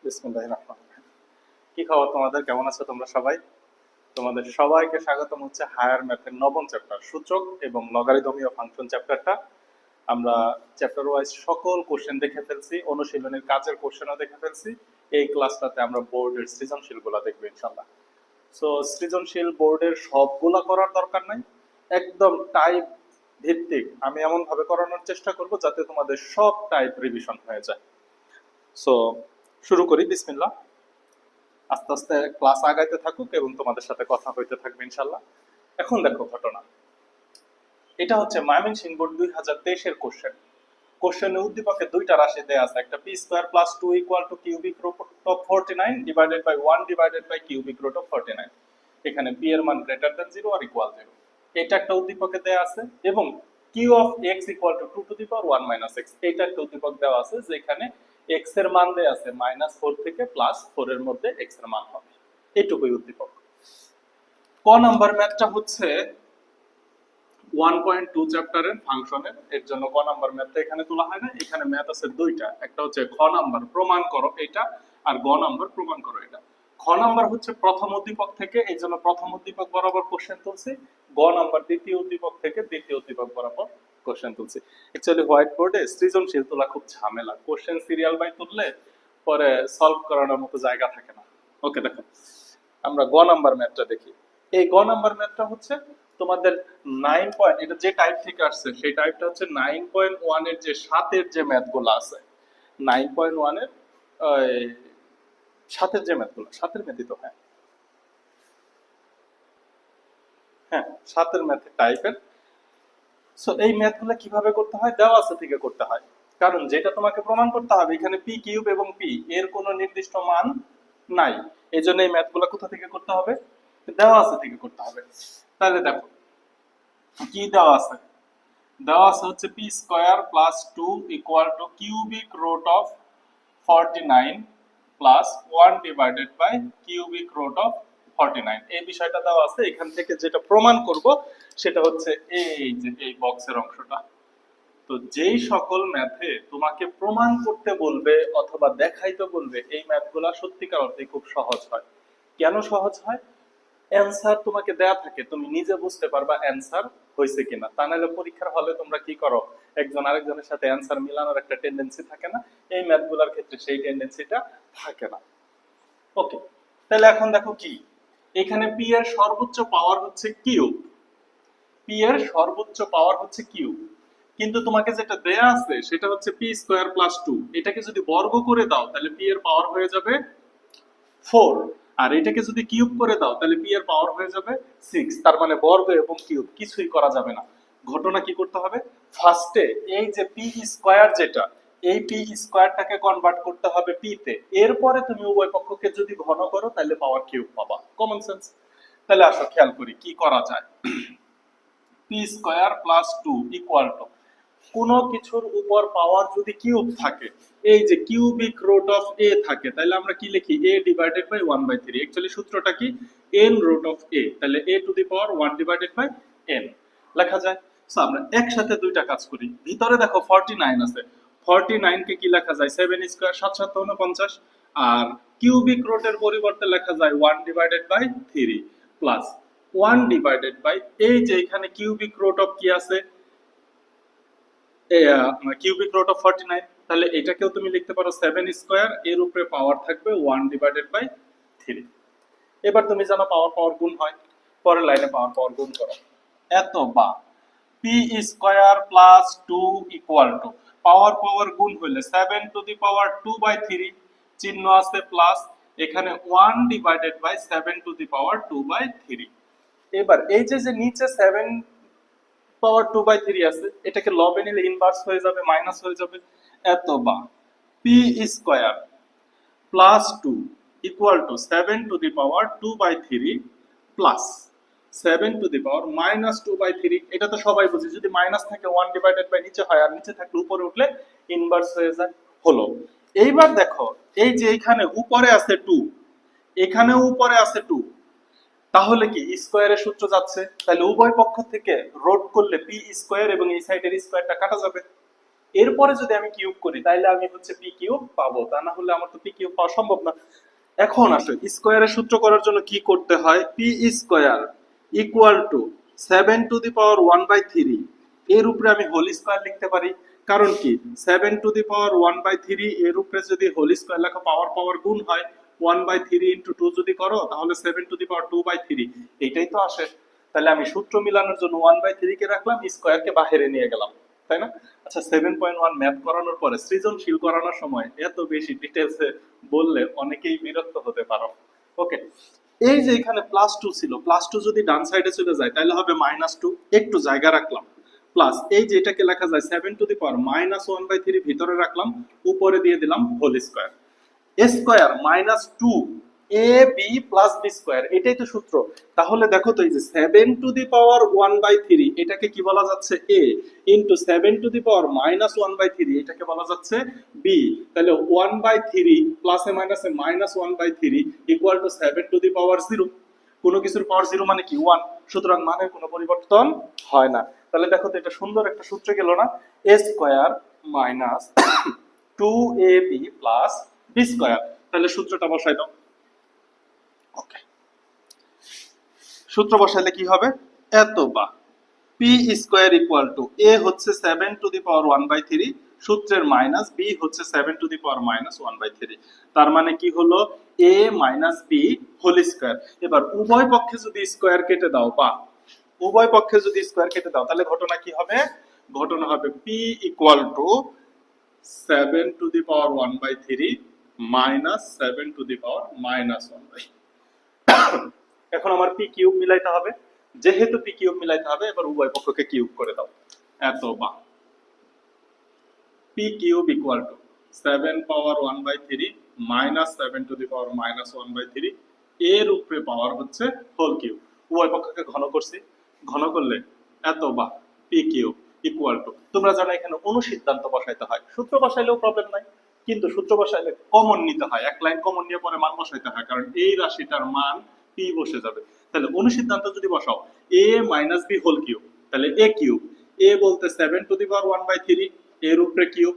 বিসমিল্লাহির রহমানির রহিম। কি খবর তোমাদের, কেমন আছো তোমরা সবাই? তোমাদের সবাইকে স্বাগতম হচ্ছে হায়ার ম্যাথের নবম চ্যাপ্টার সূচক এবং লগারিদমীয় ফাংশন চ্যাপ্টারটা। আমরা চ্যাপ্টার ওয়াইজ সকল কোশ্চেন দেখে ফেলছি, অনুশীলনের কাজের কোশ্চেনও দেখে ফেলছি। এই ক্লাসটাতে আমরা বোর্ডের সৃজনশীলগুলো দেখবো ইনশাআল্লাহ। সো সৃজনশীল বোর্ডের সবগুলা করার দরকার নাই, একদম টাইপ ভিত্তিক আমি এমন ভাবে করানোর চেষ্টা করব যাতে তোমাদের সব টাইপ রিভিশন হয়ে যায়। সো শুরু করি, বিসমিল্লাহ। আস্তে আস্তে ক্লাস আগাইতে থাকুক এবং তোমাদের সাথে কথা হইতে থাকবে ইনশাল্লাহ। এখন দেখো ঘটনা, এটা হচ্ছে ময়মনসিংহ বোর্ড 2023 এর কোশ্চেন। কোশ্চেনে উদ্দীপকে দুইটা রাশি দেয়া আছে, একটা p square plus 2 equal to cubic root of 49 divided by 1 divided by cubic root of 49। এখানে পি এর মান গ্রেটার দ্যান 0 আর ইকুয়াল 0, এটা একটা উদ্দীপকে দেয়া আছে। এবং q of x equal to 2 to the power 1 minus x, এটা একটা উদ্দীপক দেওয়া আছে যেখানে এক্স এর মান দেয়া আছে -4 থেকে +4 এর মধ্যে এক্স এর মান হবে, এইটুকুই উদ্দীপক। ক নাম্বার ম্যাথটা হচ্ছে 1.2 চ্যাপ্টারের ফাংশনের, এর জন্য ক নাম্বার ম্যাথটা এখানে তোলা হয় না। এখানে ম্যাথ আছে দুইটা, একটা হচ্ছে খ নাম্বার প্রমাণ করো এটা, আর গ নাম্বার প্রমাণ করো এটা। খ নাম্বার হচ্ছে প্রথম উদ্দীপক থেকে, এই জন্য প্রথম উদ্দীপক বরাবর কোশ্চেন তুলছি। গ নাম্বার দ্বিতীয় উদ্দীপক থেকে দ্বিতীয় উদ্দীপক বরাবর কোশ্চেন তুলছি। অ্যাকচুয়ালি হোয়াইট বোর্ডে সৃজনশীল তোলা খুব ঝামেলা, কোশ্চেন সিরিয়াল বাই তুললে পরে সলভ করানোর মতো জায়গা থাকে না। ওকে, দেখো আমরা গ নাম্বার ম্যাথটা দেখি। এই গ নাম্বার ম্যাথটা হচ্ছে তোমাদের 9 পয়েন্ট, এটা যে টাইপ থেকে আসছে সেই টাইপটা হচ্ছে 9.1 এর যে 7 এর যে ম্যাথগুলো আছে, 9.1 এর 7 এর যে ম্যাথগুলো, 7 এর ম্যাথই তো, হ্যাঁ হ্যাঁ 7 এর ম্যাথের টাইপের। সো এই ম্যাথগুলো কিভাবে করতে হয়, দেওয়া আছে থেকে করতে হয়। কারণ যেটা তোমাকে প্রমাণ করতে হবে, এখানে পি কিউব এবং পি এর কোনো নির্দিষ্ট মান নাই, এই জন্য এই ম্যাথগুলো কোথা থেকে করতে হবে, দেওয়া আছে থেকে করতে হবে। তাহলে দেখো কি দেওয়া আছে, দেওয়া আছে হচ্ছে p square plus 2 equal to cubic root of 49 plus 1 divided by cubic root of 49। এই বিষয়টা দেওয়া আছে। এখান থেকে যেটা প্রমাণ করব সেটা হচ্ছে এই যে এই বক্সের অংশটা। তো যেই সকল ম্যাথে তোমাকে প্রমাণ করতে বলবে অথবা দেখাইতে বলবে, এই ম্যাথগুলা সত্যিকার অর্থে খুব সহজ হয়। কেন সহজ হয়? অ্যানসার তোমাকে দেয়া থাকে, তুমি নিজে বুঝতে পারবা অ্যানসার হয়েছে কিনা। তা নাহলে পরীক্ষার হলে তোমরা কি করো, একজন আরেকজনের সাথে অ্যানসার মিলানোর একটা টেন্ডেন্সি থাকে না, এই ম্যাথগুলোর ক্ষেত্রে সেই টেন্ডেন্সিটা থাকে না। ওকে, তাহলে এখন দেখো কি, এখানে পি এর সর্বোচ্চ পাওয়ার হচ্ছে কিউব, পি এর সর্বোচ্চ পাওয়ার হচ্ছে কিউব, কিন্তু তোমাকে যেটা দেয়া আছে সেটা হচ্ছে পি স্কয়ার প্লাস 2। এটাকে যদি বর্গ করে দাও তাহলে পি এর পাওয়ার হয়ে যাবে 4, আর এটাকে যদি কিউব করে দাও তাহলে পি এর পাওয়ার হয়ে যাবে 6। তার মানে বর্গ এবং কিউব কিছুই করা যাবে না। ঘটনা কি করতে হবে, ফার্স্টে এই যে পি স্কয়ার, যেটা এই পি স্কয়ারটাকে কনভার্ট করতে হবে পি তে, এরপরে তুমি উভয় পক্ষকে যদি ঘন করো তাহলে পাওয়ার কিউব পাবা। Common sense. তাহলে আসো খেয়াল করি কি করা যায়। P square plus 2 equal two, কোনো কিছুর উপর পাওয়ার যদি কিউব থাকে, এই যে কিউবিক রুট অফ এ থাকে, তাহলে আমরা কি লিখি, a ডিভাইডেড বাই 1/3। অ্যাকচুয়ালি সূত্রটা কি, n রুট অফ a, তাহলে a to the power 1 divided by n লেখা যায়। সো আমরা একসাথে দুইটা কাজ করি। ভিতরে দেখো 49 আছে, 49 কে কি লেখা যায়, 7 স্কয়ার 7 7 49, আর কিউবিক রুটের পরিবর্তে লেখা যায় 1 divided by 3 plus 1 divided by, এই যে এখানে কিউবিক রুট অফ কি আছে, কিউবিক রুট অফ 49, তাহলে এটাকেও তুমি লিখতে পারো 7 স্কয়ার, এর উপরে পাওয়ার থাকবে 1 ডিভাইডেড বাই 3। এবার তুমি জানো পাওয়ার পাওয়ার গুণ হয়, পরের লাইনে পাওয়ার পাওয়ার গুণ করো। এত বা P square plus 2 equal to, power power গুণ হইলে 7 টু দি পাওয়ার 2/3, চিহ্ন আছে প্লাস, এখানে 1 divided by 7 two the power 2/3। এবার এই যে যে নিচে 7 পাওয়ার 2/3 আছে, এটাকে লবে নিলে ইনভার্স হয়ে যাবে, মাইনাস হয়ে যাবে। এত বা P square plus 2 equal two 7 two the power 2/3 plus 7 two the power minus 2/3। এটা তো সবাই বুঝি, যদি মাইনাস থাকে 1 ডিভাইডেড বাই নিচে হয়, আর নিচে থাকলে উপরে উঠলে ইনভার্স হয়ে যায়। হলো। এইবার দেখো এই যে এখানে উপরে আছে 2, এখানেও উপরে আছে 2, তাহলে কি স্কয়ারের সূত্র যাচ্ছে, তাহলে উভয় পক্ষ থেকে রোড করলে পি স্কয়ার এবং এই সাইডের স্কয়ারটা কাটা যাবে। এরপরে যদি আমি কিউব করি তাহলে আমি হচ্ছে পি কিউব পাবো, তা না হলে আমার তো পি কিউব পাওয়া সম্ভব না। এখন আসলে স্কোয়ারের সূত্র করার জন্য কি করতে হয়, পি স্কোয়ার ইকুয়াল টু 7⁻⁴ এর উপরে আমি হোল স্কোয়ার লিখতে পারি। কারণ কি 7⁻⁴ এর উপরে যদি হোল স্কোয়ার লেখা পাওয়ার পাওয়ার গুণ হয়, 1/3 ইন্টু 2 যদি করো তাহলে 7⁻²/3 এইটাই তো আসে। তাহলে আমি সূত্র মিলানোর জন্য 1/3 কে রাখলাম, স্কোয়ার কে বাইরে নিয়ে গেলাম, তাই না? আচ্ছা 7.1 ম্যাথ করানোর পরে সৃজনশীল করানোর সময় এত বেশি ডিটেলসে বললে অনেকেই বিরক্ত হতে পারো। ওকে, এই যে এখানে +2 ছিল, +2 যদি ডান সাইডে চলে যায় তাহলে হবে -2, একটু জায়গা রাখলাম, প্লাস এই যে এটাকে লেখা যায় 7⁻⁻1/3 ভিতরে রাখলাম, উপরে দিয়ে দিলাম whole square, a square -2 ab plus b square, এটাই তো সূত্র। তাহলে দেখো তো এই যে 7⁻1/3 এটাকে কি বলা যাচ্ছে a ইনটু 7⁻1/3 এটাকে বলা যাচ্ছে b। তাহলে 1/3 প্লাসে মাইনাসে -1/3 ইকুয়াল টু 7⁻0। কোনো কিছুর পাওয়ার 0 মানে কি 1, সুতরাং মানের কোনো পরিবর্তন হয় না। তাহলে দেখো তো এটা সুন্দর একটা সূত্র গেল না, a square minus 2ab plus b square. তাহলে সূত্রটা বসাই দাও। ওকে, সূত্র বসাইলে কি হবে, এত বা পি স্কয়ার ইকুয়াল টু এ হচ্ছে 7⁻1/3 সূত্রের মাইনাস বি হচ্ছে 7⁻1/3, তার মানে কি হলো এ মাইনাস বি হোল স্কয়ার। এবার উভয় পক্ষে যদি স্কয়ার কেটে দাও বা উভয় পক্ষে যদি স্কয়ার কেটে দাও তাহলে ঘটনা কি হবে, ঘটনা হবে পি ইকুয়াল টু 7⁻1/3 মাইনাস 7⁻1/3। এখন আমার পি কিউব মিলাইতে হবে, যেহেতু পি কিউব মিলাইতে হবে এবার উভয় পক্ষকে কিউব করে দাও। এত বা P cube equal two 7⁻1/3 minus 7⁻1/3 এর উপরে পাওয়ার হচ্ছে হোল কিউব। উভয় পক্ষকে ঘন করছি, ঘন করলে এত বা পি কিউব ইকুয়াল টু, তোমরা জানো এখানে অনুসিদ্ধান্ত বসাইতে হয়, সূত্র বসাইলেও প্রবলেম নাই, কিন্তু সূত্র বসাইলে কমন নিতে হয়, এক লাইন কমন নিয়ে পরে মান বসাইতে হয়, কারণ এই রাশিটার মান পি বসে যাবে। তাহলে অনুসিদ্ধান্ত যদি বসাও a minus b whole cube, তাহলে a কিউব, a বলতে 7⁻1/3 এর উপরে কিউব,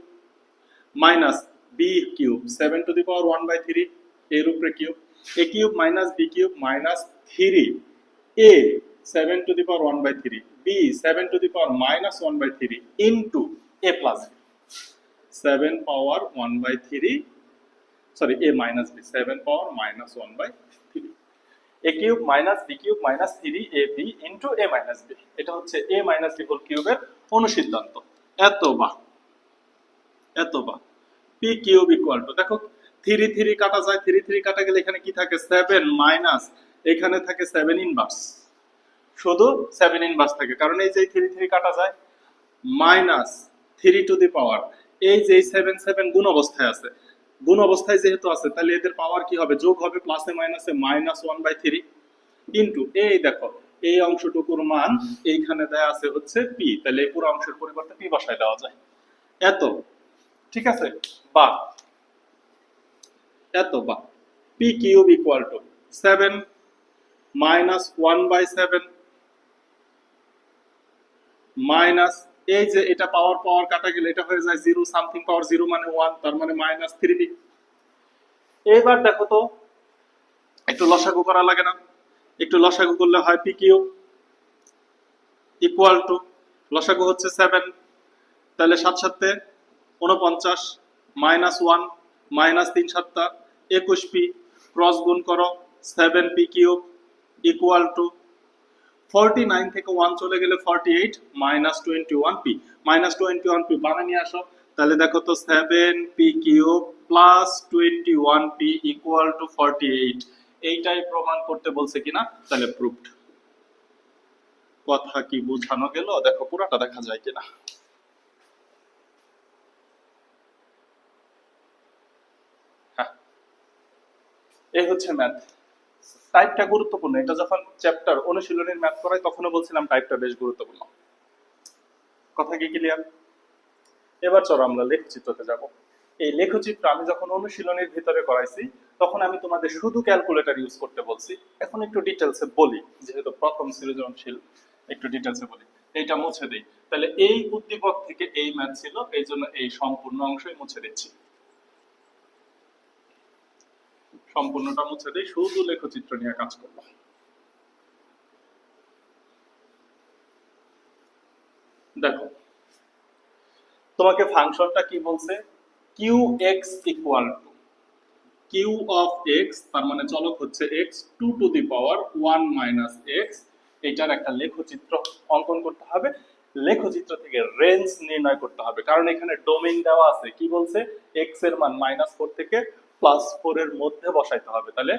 মাইনাস বি কিউব 7⁻1/3 এর উপরে cube, a cube minus B cube minus 3 a 7⁻1/3 b 7⁻1/3 into a plus b 7⁻1/3, sorry a minus b 7⁻1/3 a cube minus B cube minus 3ab into a minus b, এটা হচ্ছে a minus b whole কিউবের অনুসিদ্ধান্ত। এত বা P cube equal to, দেখো 3 3 কাটা যায়, 3 3 কাটা গেলে এখানে কি থাকে 7 মাইনাস এখানে থাকে 7 ইনভার্স, শুধু 7 ইনভার্স থাকে, কারণ এই যে 3 3 কাটা যায়, মাইনাস 3 টু দি পাওয়ার এই যে 7 7 গুণ অবস্থায় আছে, গুণ অবস্থায় যেহেতু আছে তাহলে এদের পাওয়ার কি হবে, যোগ হবে, প্লাসে মাইনাসে -1/3 ইনটু এই দেখো এই অংশটুকুর মান এইখানে দেয়া আছে হচ্ছে পি, তাহলে এই পুরো অংশের পরিবর্তে পি বসায় দেওয়া যায়। এত ঠিক আছে, বা P cube equal two 7 minus 1/7 minus এই যে এটা পাওয়ার পাওয়ার কাটা গেলে এটা হয়ে যায় 0, সামথিং পাওয়ার 0 মানে 1, তার মানে মাইনাস 3b। এবার দেখো তো একটু লসাগু করা লাগে না, একটু লসাগু করলে হয় পি কিউব ইকুয়াল টু, লসাগু হচ্ছে 7, তাহলে 7 7 49 মাইনাস 1 মাইনাস 3 7 21 পি, ক্রস গুণ করো 7 পি কিউব ইকুয়াল টু 49 থেকে 1 চলে গেলে 48 মাইনাস 21 পি, মাইনাস 21 পি বানিয়ে নিয়ে আসো, তাহলে দেখো তো 7 P cube plus 21 P equal two 48, এইটাই প্রমাণ করতে বলছে কিনা, তাহলে প্রুভড। কথা কি বোঝানো গেল, দেখো পুরোটা দেখা যায় কিনা। হ্যাঁ, এই হচ্ছে ম্যাথ। টাইপটা গুরুত্বপূর্ণ, এটা যখন চ্যাপ্টার অনুশীলনের ম্যাথ করাই তখনও বলছিলাম টাইপটা বেশ গুরুত্বপূর্ণ। কথা কি ক্লিয়ার? এবার চলো আমরা লেখচিত্রতে যাব। এই লেখচিত্র আমি যখন অনুশীলনের ভিতরে করাইছি তখন আমি তোমাদের শুধু ক্যালকুলেটর ইউজ করতে বলছি, এখন একটু ডিটেলসে বলি, যেহেতু প্রথম সৃজনশীল একটু ডিটেলসে বলি। এইটা মুছে দেই, তাহলে এই উদ্দীপক থেকে এই ম্যাথ ছিল, এই জন্য এই সম্পূর্ণ অংশই মুছে দিচ্ছি, সম্পূর্ণটা মুছে দিই, শুধু লেখচিত্র নিয়ে কাজ করব। দেখো তোমাকে ফাংশনটা কি বলছে, q x equal to q of x, তার মানে চলক হচ্ছে x, 2 to the power 1 minus x, এটার একটা লেখচিত্র অঙ্কন করতে হবে। লেখচিত্র থেকে রেঞ্জ নির্ণয় করতে হবে, কারণ এখানে ডোমেইন দেওয়া আছে, কি বলছে, এক্স এর মান -4 থেকে +4 এর মধ্যে বসাইতে হবে। তাহলে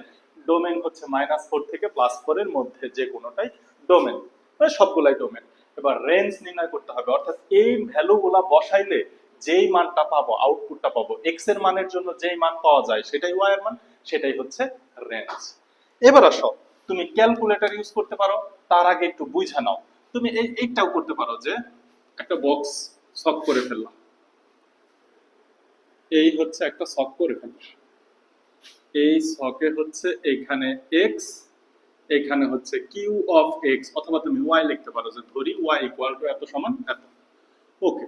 ডোমেইন হচ্ছে -4 থেকে +4 এর মধ্যে যে কোনোটাই ডোমেইন, মানে সবগুলাই ডোমেইন। এবার রেঞ্জ নির্ণয় করতে হবে, অর্থাৎ এই ভ্যালুগুলা বসাইলে যেই মানটা পাবো, আউটপুটটা পাবো, এক্স এর মানের জন্য যেই মান পাওয়া যায় সেটাই ওয়াই এর মান, সেটাই হচ্ছে রেঞ্জ। এবার আসো, তুমি ক্যালকুলেটর ইউজ করতে পারো, তার আগে একটু বুঝা নাও। তুমি এইটাও করতে পারো যে একটা বক্স সলভ করে ফেললাম, এই হচ্ছে একটা সলভ করে ফেললাম, এই ছকে হচ্ছে এখানে এক্স, এখানে হচ্ছে কিউ অফ এক্স, অথবা তুমি ওয়াই লিখতে পারো, যে ধরি ওয়াই ইকুয়াল টু এত সমান এত। ওকে,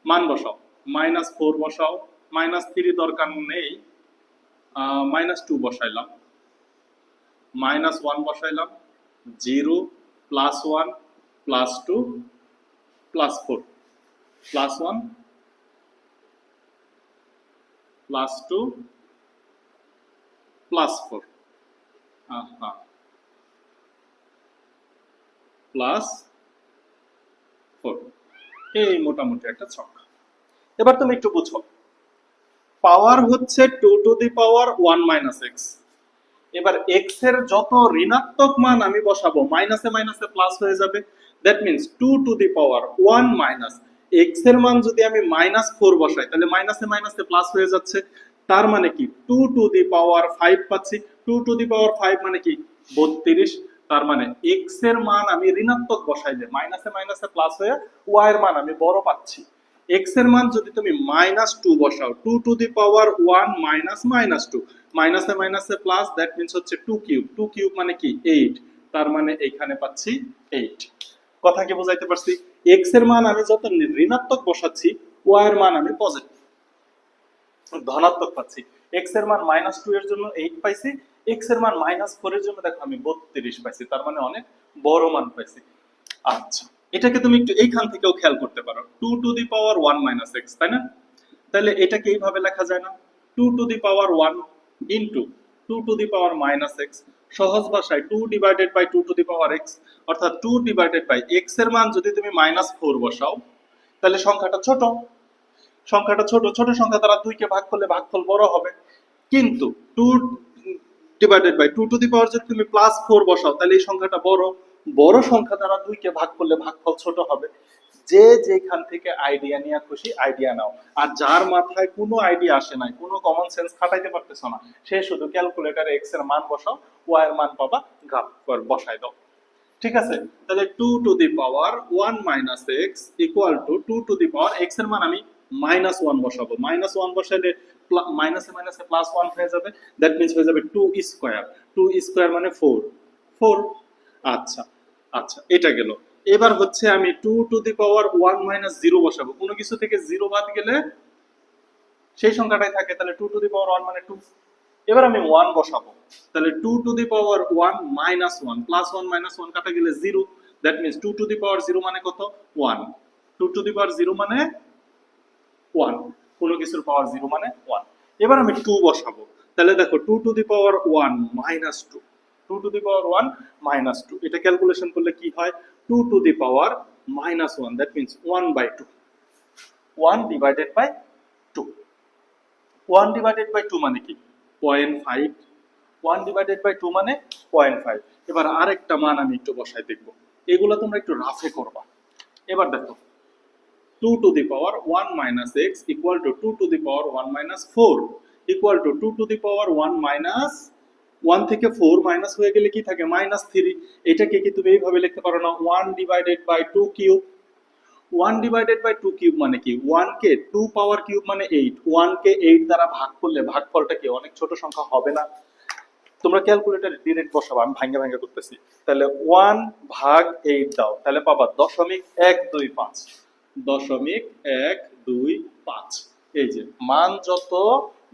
মান বসাও, -4 বসাও, -3 দরকার নেই, -2 বসাইলাম, -1 বসাইলাম, 0 +1 +2 +4, +1 +2 +4, +4, এই মোটামুটি একটা ছক। এবার তুমি একটু বুঝো, পাওয়ার হচ্ছে 2 to the power 1 minus x. এবার এক্স এর যত ঋণাত্মক মান আমি বসাবো, মাইনাসে মাইনাসে প্লাস হয়ে যাবে, that means 2 to the power 1 minus x এর মান যদি আমি -4 বসাই, তাহলে মাইনাসে মাইনাসে প্লাস হয়ে যাচ্ছে, তার মানে কি 2 টু দি পাওয়ার 5 পাচ্ছি। 2 টু দি পাওয়ার 5 মানে কি 32, তার মানে এক্স এর মান আমি ঋণাত্মক বসাইলে মাইনাসে মাইনাসে প্লাস হয়ে ওয়াই এর মান আমি বড় পাচ্ছি। এক্স এর মান যদি তুমি -2 বসাও, 2 টু দি পাওয়ার 1 মাইনাস -2, মাইনাসে মাইনাসে প্লাস, দ্যাট মিন্স হচ্ছে 2 কিউব, 2 কিউব মানে কি 8, তার মানে এখানে পাচ্ছি 8। কথা কি বুঝাইতে পারছি? এক্স এর মান আমি যত ঋণাত্মক বসাচ্ছি, ওয়াই এর মান আমি পজিটিভ ধনাত্মক পাচ্ছি। এক্স এর মান -2 এর জন্য 8 পাইছি, এক্স এর মান -4 এর জন্য দেখো আমি 32 পাইছি, তার মানে অনেক বড় মান পাইছি। আচ্ছা, এটাকে তুমি একটু এইখান থেকেও খেয়াল করতে পারো, 2 to the power 1 minus x, তাই না? তাহলে এটাকে এইভাবে লেখা যায় না, 2 to the power 1 into 2 to the power minus x, সহজ ভাষায় 2 divided by 2 to the power x, অর্থাৎ 2 ডিভাইডেড বাই এক্স এর মান যদি তুমি -4 বসাও, তাহলে সংখ্যাটা ছোট, সংখ্যাটা ছোট, ছোট সংখ্যা দ্বারা 2 কে ভাগ করলে ভাগফল বড় হবে। কিন্তু 2 ডিভাইডেড বাই 2 টু দি পাওয়ার যদি তুমি +4 বসাও, তাহলে এই সংখ্যাটা বড়, বড় সংখ্যা দ্বারা 2 কে ভাগ করলে ভাগফল ছোট হবে। যে যেখান থেকে আইডিয়া নিয়ে খুশি আইডিয়া নাও, আর যার মাথায় কোনো আইডিয়া আসে নাই, কোনো কমন সেন্স খাটাইতে পারতেছো না, সে শুধু ক্যালকুলেটরে এক্স এর মান বসাও, ওয়াই এর মান পাবা, গ্রাফ বসাই দাও। ঠিক আছে? তাহলে 2 to the power 1 minus x equal to 2 to the power x এর মান আমি -1 বসাবো, -1 বসাইলে মাইনাসে মাইনাসে +1 হয়ে যাবে, দ্যাট মিন্স হয়ে যাবে 2 স্কয়ার, 2 স্কয়ার মানে 4, 4। আচ্ছা আচ্ছা, এটা গেল। এবার হচ্ছে আমি 2 টু দি পাওয়ার 1 মাইনাস 0 বসাবো, কোনো কিছু থেকে 0 বাদ গেলে সেই সংখ্যাটাই থাকে, তাহলে 2 টু দি পাওয়ার 1 মানে 2। এবার আমি 1 বসাবো, তাহলে 2 to the power 1 minus 1, plus 1 minus 1 কাটা গেলে 0, that means 2 to the power 0 মানে কত? 1। 2 টু দি পাওয়ার 0 মানে 1, কোনো কিছুর পাওয়ার 0 মানে 1। এবার আমি 2 বসাবো, তাহলে দেখো 2 to the power 1 minus 2, 2 to the power 1 minus 2, এটা ক্যালকুলেশন করলে কি হয়? 2 to the power -1, that means 1/2, 1 divided by 2, 1 divided by 2 মানে কি 0.5, 1 ডিভাইডেড বাই 2 মানে 0.5। এবার আরেকটা মান আমি একটু বসাই দেখব, এগুলো তোমরা একটু রাফে করবা। এবার দেখো 2 to the power 1 minus x equal to 2 to the power 1 minus 4 equal to 2 to the power 1 minus 1 থেকে 4 মাইনাস হয়ে গেলে কি থাকে? -3। এটাকে কি তুমি এইভাবে লিখতে পারো না, 1 divided by 2 cube. 1 divided by 2 cube মানে কি 1 কে 2 পাওয়ার কিউব মানে 8, 1 কে 8 দ্বারা ভাগ করলে ভাগফলটা কি অনেক ছোট সংখ্যা হবে না? তোমরা ক্যালকুলেটরে ডিরেক্ট বসাবো, আমি ভাঙ্গা করতেছি। তাহলে 1 ভাগ 8 দাও, তাহলে পাবা 0.125, 0.125। এই যে মান যত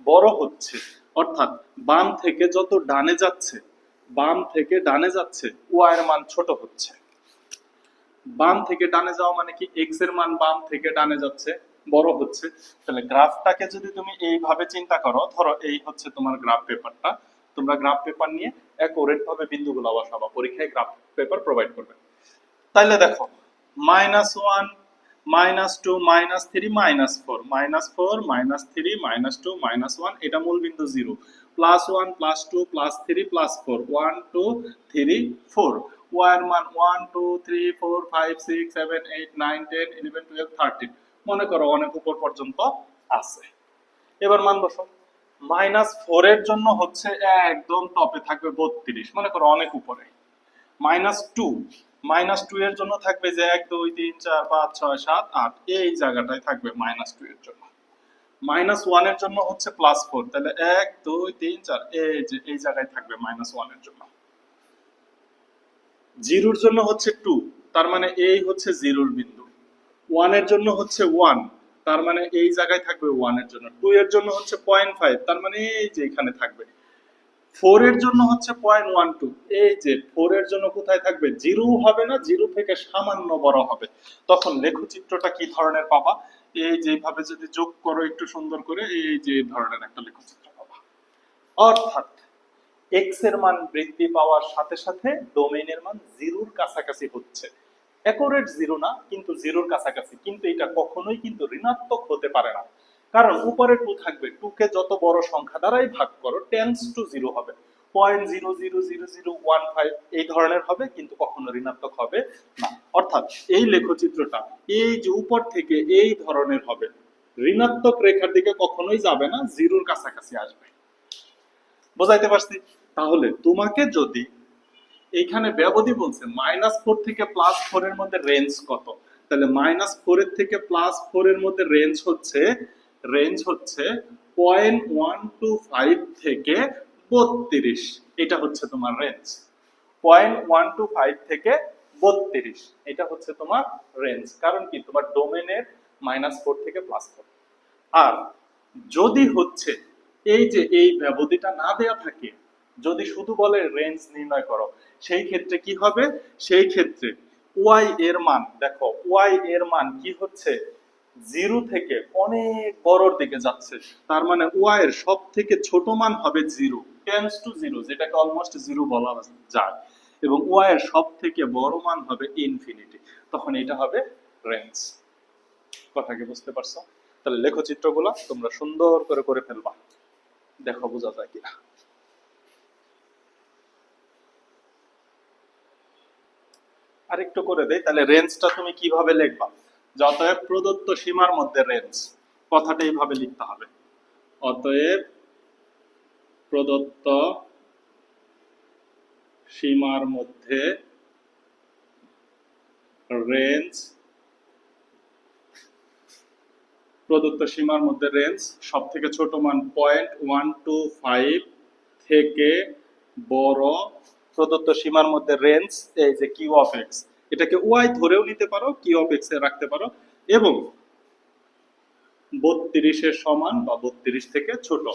বড় হচ্ছে, অর্থাৎ বাম থেকে যত ডানে যাচ্ছে, বাম থেকে ডানে যাচ্ছে, ওয়াই এর মান ছোট হচ্ছে। বাম থেকে ডানে যাওয়া মানে কি, এক্স এর মান বাম থেকে ডানে যাচ্ছে, বড় হচ্ছে। তাহলে গ্রাফটাকে যদি তুমি এইভাবে চিন্তা করো, ধরো এই হচ্ছে তোমার গ্রাফ পেপারটা, তোমরা গ্রাফ পেপার নিয়ে অ্যাকুরেট ভাবে বিন্দুগুলো বসাবা, পরীক্ষায় গ্রাফ পেপার প্রোভাইড করবে। তাইলে দেখো -1, -2, -3, -4, -4, -3, -2, -1, এটা মূল বিন্দু 0, +1, +2, +3, +4, 1 2 3 4, y এর মান 1 2 3 4 5 6 7 8 9 10 11 12 13, মনে করো অনেক উপর পর্যন্ত আছে। এবার মান বসো, -4 এর জন্য হচ্ছে একদম টপে থাকবে 32, মনে করো অনেক উপরে। -2, -2 এর জন্য থাকবে যে 1 2 3 4 5 6 7 8, এই জায়গাটায় থাকবে -2 এর জন্য। -1 এর জন্য হচ্ছে +4, তাহলে 1 2 3 4, এই যে এই জায়গায় থাকবে -1 এর জন্য। 0 এর জন্য হচ্ছে 2, তার মানে এই হচ্ছে 0 এর বিন্দু। 1 এর জন্য হচ্ছে 1, তার মানে এই জায়গায় থাকবে 1 এর জন্য। 2 এর জন্য হচ্ছে 0.5, তার মানে এই যে এখানে থাকবে। 4 এর জন্য হচ্ছে 0.12, এই যে 4 এর জন্য কোথায় থাকবে, 0 হবে না, 0 থেকে সামান্য বড় হবে। তখন লেখচিত্রটা কি ধরনের পাবা, এই যেভাবে যদি যোগ করো একটু সুন্দর করে, এই যে এই ধরনের একটা লেখচিত্র পাবা। অর্থাৎ x এর মান বৃদ্ধি পাওয়ার সাথে সাথে ডোমেইনের মান 0 এর কাছাকাছি হচ্ছে। অ্যাকুরেট 0 না, কিন্তু 0 এর কাছাকাছি, কিন্তু এটা কখনোই কিন্তু ঋণাত্মক হতে পারে না। কারণ উপরে 2 থাকবে, 2 কে যত বড় সংখ্যা দ্বারাই ভাগ করো টেন্ডস টু 0 হবে, 0.00015 এই ধরনের হবে, কিন্তু কখনো ঋণাত্মক হবে না। অর্থাৎ এই লেখচিত্রটা এই যে উপর থেকে এই ধরনের হবে, ঋণাত্মক রেখার দিকে কখনোই যাবে না, 0 এর কাছাকাছি আসবে। বোঝাইতে পারছি? তাহলে তোমাকে যদি এইখানে ব্যবধি বলছে -4 থেকে +4 এর মধ্যে রেঞ্জ কত, তাহলে -4 এর থেকে +4 এর মধ্যে রেঞ্জ হচ্ছে 0.125 থেকে 32, এটা হচ্ছে তোমার রেঞ্জ। 0.125 থেকে 32, এটা হচ্ছে তোমার রেঞ্জ। কারণ কি, তোমার ডোমেনের -4 থেকে +4। আর যদি হচ্ছে এই যে এই ব্যবধিটা না দেয়া থাকে, যদি শুধু বলে রেঞ্জ নির্ণয় করো, সেই ক্ষেত্রে কি হবে, সেই ক্ষেত্রে y এর মান দেখো, y এর মান কি হচ্ছে, 0 থেকে অনেক বড়র দিকে যাচ্ছে। তার মানে y এর সব থেকে ছোট মান হবে 0, টেন্ডস টু 0, যেটাকে অলমোস্ট 0 বলা যায়, এবং y এর সব থেকে বড় মান হবে ইনফিনিটি। তখন এটা হবে রেঞ্জ। কথা কি বুঝতে পারছো? তাহলে লেখচিত্রগুলো তোমরা সুন্দর করে করে ফেলবা, দেখো বোঝা যায় কিনা। আরেকটু করে দেই, তাহলে রেঞ্জটা তুমি কিভাবে লিখবা, অতএব প্রদত্ত সীমার মধ্যে রেঞ্জ, কথাটা এইভাবে লিখতে হবে, অতএব প্রদত্ত সীমার মধ্যে রেঞ্জ, প্রদত্ত সীমার মধ্যে রেঞ্জ সব থেকে ছোট মান 0.125 থেকে বড়, প্রদত্ত সীমার মধ্যে রেঞ্জ এই যে কিউ অফ এক্স, এটাকে ওয়াই ধরেও নিতে পারো, কিউ অফ এক্স এ রাখতে পারো, এবং 32 এর সমান বা 32 থেকে ছোট।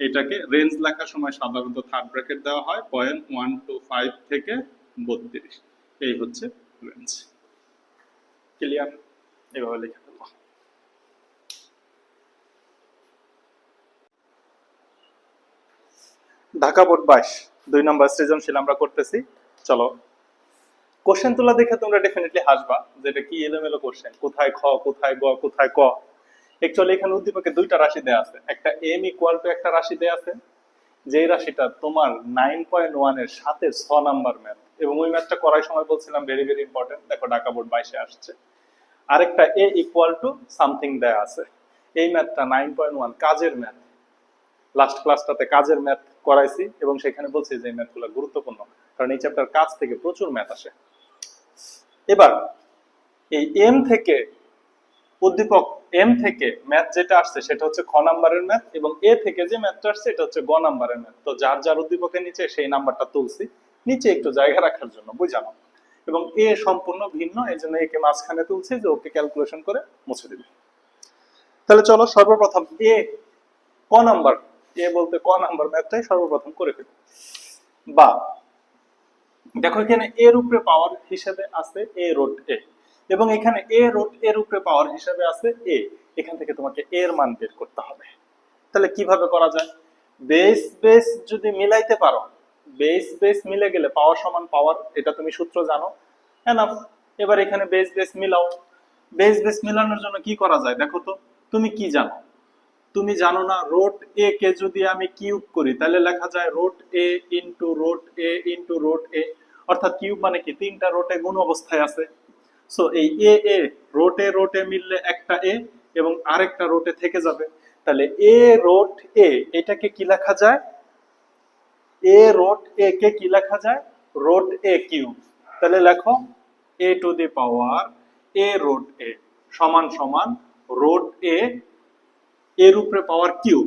এটাকে রেঞ্জ লেখার সময় সাধারণত থার্ড ব্র্যাকেট দেওয়া হয়, 0.125 থেকে 32, এই হচ্ছে রেঞ্জ। ক্লিয়ার? এভাবে লিখে ফেলবো। ঢাকা বোর্ড 22 2 নম্বর সৃজনশীল আমরা করতেছি। চলো, কোশ্চেন তোলা দেখে তোমরা ডেফিনেটলি হাসবা যে এটা কি এলোমেলো কোশ্চেন, কোথায় খ কোথায় গ কোথায় ক। অ্যাকচুয়ালি এখানে উদ্দীপকে দুইটা রাশি দেয়া আছে, একটা m ইকুয়াল টু একটা রাশি দেয়া আছে, যে রাশিটা তোমার 9.1 এর সাথে 6 নাম্বার ম্যাথ, এবং ওই ম্যাথটা করার সময় বলছিলাম ভেরি ভেরি ইম্পর্টেন্ট, দেখো ঢাকা বোর্ড 22 এ আসছে। আরেকটা a ইকুয়াল টু সামথিং দেয়া আছে, এই ম্যাথটা 9.1 কাজের ম্যাথ, লাস্ট ক্লাসটাতে কাজের ম্যাথ করাইছি, এবং সেখানে বলছি যে এই ম্যাথগুলো গুরুত্বপূর্ণ, কারণ এই চ্যাপ্টার কাজ থেকে প্রচুর ম্যাথ আসে। এবার এই এম থেকে উদ্দীপক, এম থেকে ম্যাথ যেটা আসছে সেটা হচ্ছে খ নাম্বারের ম্যাথ, এবং এ থেকে যে ম্যাথটা আসছে এটা হচ্ছে গ নাম্বারের ম্যাথ। তো যার যার উদ্দীপকের নিচে সেই নাম্বারটা তুলছি, নিচে একটু জায়গা রাখার জন্য, বুঝানো। এবং এ সম্পূর্ণ ভিন্ন, এই জন্য একে মাঝখানে তুলছি যে ওকে ক্যালকুলেশন করে মুছে দিবে। তাহলে চলো সর্বপ্রথম এ ক নাম্বার, এ বলতে ক নাম্বার ম্যাথটাই সর্বপ্রথম করে ফেলি। বা দেখো এখানে এর উপরে পাওয়ার হিসেবে আছে এ রুট এ, এবং এখানে এ রুট এর উপরে পাওয়ার হিসেবে আছে এ। এখান থেকে তোমাকে এর মান বের করতে হবে। তাহলে কিভাবে করা যায়? বেস বেস যদি মিলাইতে পারো, বেস বেস মিলে গেলে পাওয়ার সমান পাওয়ার, এটা তুমি সূত্র জানো, এনাফ। এবার এখানে বেস বেস মিলাও। বেস বেস মিলানোর জন্য কি করা যায় দেখো তো, তুমি কি জানো? তুমি জানো না রুট এ কে যদি আমি কিউব করি তাহলে লেখা যায় রুট এ ইন্টু রুট এ ইন্টু রুট এ, অর্থাৎ কিউব মানে কি তিনটা রুটে গুণ অবস্থায় আছে। সো এই এ রোটে মিললে একটা এ এবং আরেকটা রোটে থেকে যাবে। তাহলে এ রোট এ এটাকে কি লেখা যায়? এ রোট এ কে কি লেখা যায়? রোট এ কিউব। তাহলে লেখো এ টু দি পাওয়ার এ রোট এ সমান সমান রোট এ এর উপরে পাওয়ার কিউব।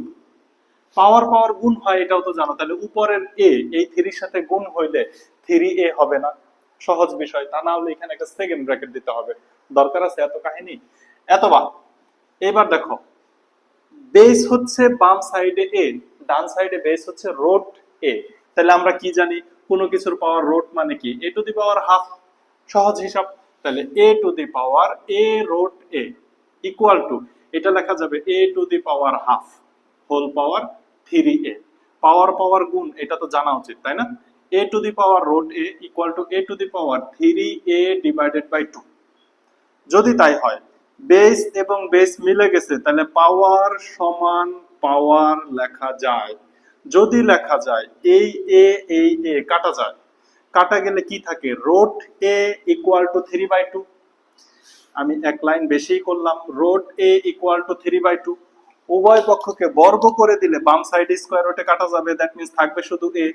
পাওয়ার পাওয়ার গুণ হয় এটাও তো জানো, তাহলে উপরের এ এই থ্রির সাথে গুণ হইলে 3a হবে না? সহজ বিষয়। তা না হলে এখানে একটা সেকেন্ড ব্র্যাকেট দিতে হবে, দরকার আছে এত কাহিনী? এতবার। এবার দেখো বেস হচ্ছে বাম সাইডে এ, ডান সাইডে বেস হচ্ছে রুট এ। তাহলে আমরা কি জানি কোনো কিছুর পাওয়ার রুট মানে কি এ টু দি পাওয়ার হাফ, সহজ হিসাব। তাহলে A to the power A root A equal to, এটা লেখা যাবে A to the power half whole power 3a। Power power গুণ এটা তো জানা উচিত তাই না? A to the power root A equal to A to the power 3a divided by 2। যদি তাই হয় বেস এবং বেস মিলে গেছে তাহলে পাওয়ার সমান পাওয়ার লেখা যায়। যদি লেখা যায় এই এ কাটা যায়, কাটা গেলে কি থাকে? Root A equal to 3/2। আমি এক লাইন বেশি করলাম, রুট এ ইকুয়াল টু 3/2। উভয় পক্ষকে বর্গ করে দিলে বাম সাইড স্কয়ার রুটে কাটা যাবে, দ্যাট মিন্স থাকবে শুধু এ।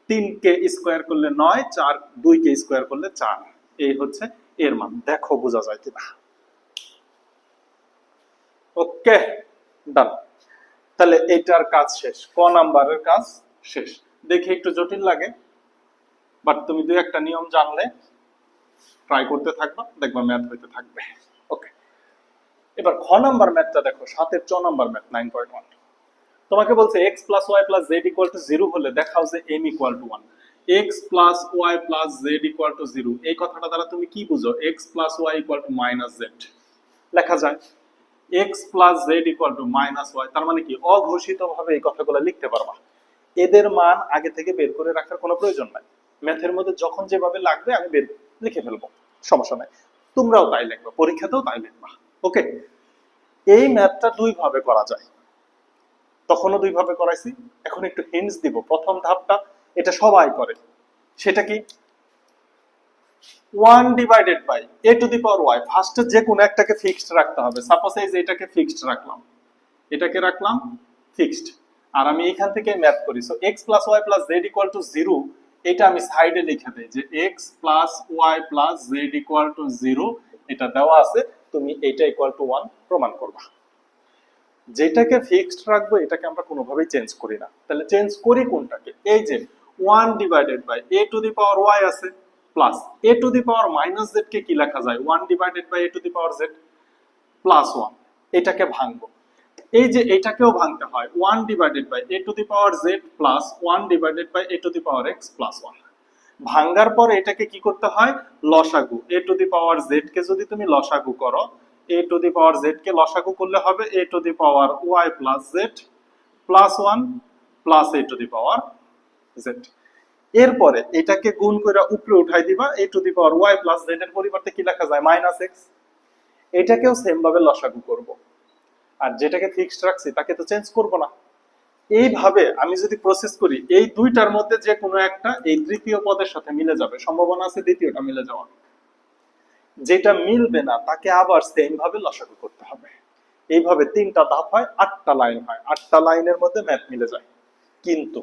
3 কে স্কয়ার করলে 9, 4 2 কে স্কয়ার করলে 4। এই হচ্ছে এর মান। দেখো বোঝা যায় কিনা? ওকে, ডান। তাহলে এটার কাজ শেষ, ক নাম্বারের কাজ শেষ। দেখে একটু জটিল লাগে, বাট তুমি দুই একটা নিয়ম জানলে ট্রাই করতে থাকবা, দেখবা ম্যাথ হইতে থাকবে। ওকে, এবার খ নাম্বার ম্যাথটা দেখো, 7 এর চ নাম্বার ম্যাথ 9.1। তোমাকে বলছে x plus y plus z equal to 0 হলে দেখাও যে m equal to 1। x plus y plus z equal to 0, এই কথাটা দ্বারা তুমি কি বুঝো? x plus y equal to minus z লেখা যায়। x plus z equal to minus y, তার মানে কি অঘোষিত ভাবে এই কথাগুলো লিখতে পারবা। এদের মান আগে থেকে বের করে রাখার কোনো প্রয়োজন নাই। ম্যাথের মধ্যে যখন যেভাবে লাগবে আমি লিখে ফেলবো, সমস্যা নাই। তোমরাও তাই লিখবা, পরীক্ষাতেও তাই লিখবা। ওকে, এই ম্যাথটা দুই ভাবে করা যায়, তখনও দুই ভাবে করাইছি, এখন একটু হিন্টস দিব। প্রথম ধাপটা এটা সবাই করে, সেটা কি? 1 divided by a to the power y। ফার্স্টে যে কোনো একটাকে ফিক্সড রাখতে হবে। সাপোজ এই যে এটাকে ফিক্সড রাখলাম, এটাকে রাখলাম ফিক্সড, আর আমি এখান থেকে ম্যাথ করি। So x plus y plus z equal to 0, এটা আমি সাইডে লিখে দেই যে x plus y plus z equal to 0, এটা দেওয়া আছে, তুমি এটা ইকুয়াল টু 1 প্রমাণ করবা। যেটাকে ফিক্সড রাখবো এটাকে আমরা কোনোভাবেই চেঞ্জ করি না। তাহলে চেঞ্জ করি কোনটাকে? এই যে 1 divided by a to the power y আছে plus a to the power minus z কে কি লেখা যায়? 1 divided by a to the power z plus 1। এটাকে ভাঙবো, এই যে এটাকেও ভাঙতে হয়, 1 divided by a to the power z plus 1 divided by a to the power x plus 1। ভাঙার পর এটাকে কি করতে হয়? লসাগু। a to the power z কে যদি তুমি লসাগু করো, a to the power z কে লসাগু করলে হবে a to the power y plus z plus 1 plus a to the power z। এরপরে এটাকে গুণ করে উপরে উঠাই দিবা, a to the power y plus z এর পরিবর্তে কি লেখা যায়? Minus x। এটাকেও সেম ভাবে লসাগু করব, আর যেটাকে ফিক্সড রাখছি তাকে তো চেঞ্জ করব না। এইভাবে আমি যদি প্রসেস করি, এই দুইটার মধ্যে যে কোনো একটা এই তৃতীয় পদের সাথে মিলে যাবে, সম্ভাবনা আছে দ্বিতীয়টা মিলে যাওয়ার। যেটা মিলবে না তাকে আবার সেম ভাবে লসাগু করতে হবে। এইভাবে 3টা ধাপ হয়, 8টা লাইন হয়, 8টা লাইনের মধ্যে ম্যাথ মিলে যায়। কিন্তু